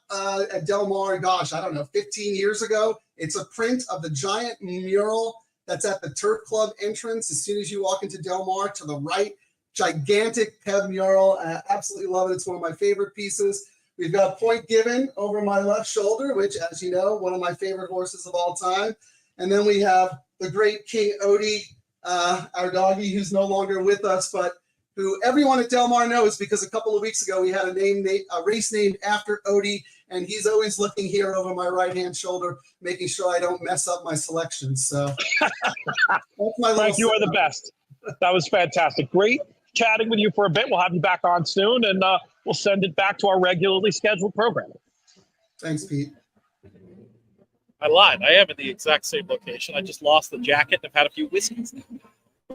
at Del Mar, 15 years ago. It's a print of the giant mural that's at the Turf Club entrance. As soon as you walk into Del Mar, to the right, gigantic Peb mural. I absolutely love it. It's one of my favorite pieces. We've got Point Given over my left shoulder, which, as you know, one of my favorite horses of all time. And then we have the great King Odie, our doggy, who's no longer with us, but who everyone at Del Mar knows because a couple of weeks ago we had a race named after Odie, and he's always looking here over my right-hand shoulder, making sure I don't mess up my selections. So that's my Frank, you are the best. That was fantastic. Great chatting with you for a bit. We'll have you back on soon, and we'll send it back to our regularly scheduled programming. Thanks, Pete. I lied. I am in the exact same location. I just lost the jacket and I've had a few whiskeys now.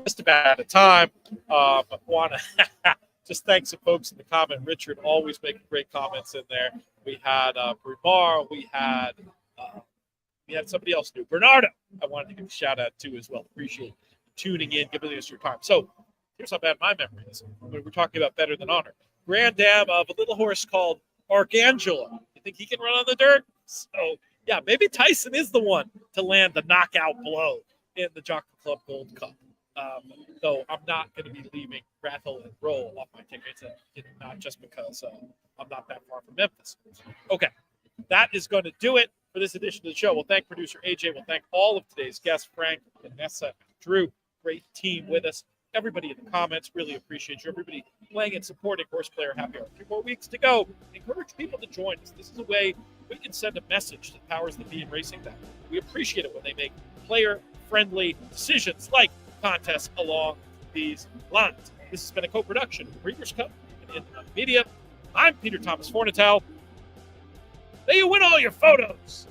Just about out of time. But want to just thank some folks in the comment. Richard always making great comments in there. We had Brumar. We had somebody else new. Bernardo. I wanted to give a shout out to as well. Appreciate tuning in, giving us your time. So here's how bad my memory is. When we're talking about better than honor. Grand Dam of a little horse called Arcangelo. You think he can run on the dirt? So yeah, maybe Tyson is the one to land the knockout blow in the Jockey Club Gold Cup. Though I'm not going to be leaving Rattle and Roll off my tickets, not just because I'm not that far from Memphis. Okay, that is going to do it for this edition of the show. We'll thank producer AJ. We'll thank all of today's guests, Frank, Vanessa, Drew. Great team with us. Everybody in the comments, really appreciate you. Everybody playing and supporting Horseplayer Happy Hour. 3 more weeks to go. Encourage people to join us. This is a way we can send a message to the powers that be in racing that we appreciate it when they make player-friendly decisions like contests along these lines. This has been a co-production of Breeders' Cup and In Media. I'm Peter Thomas Fornatale. May you win all your photos.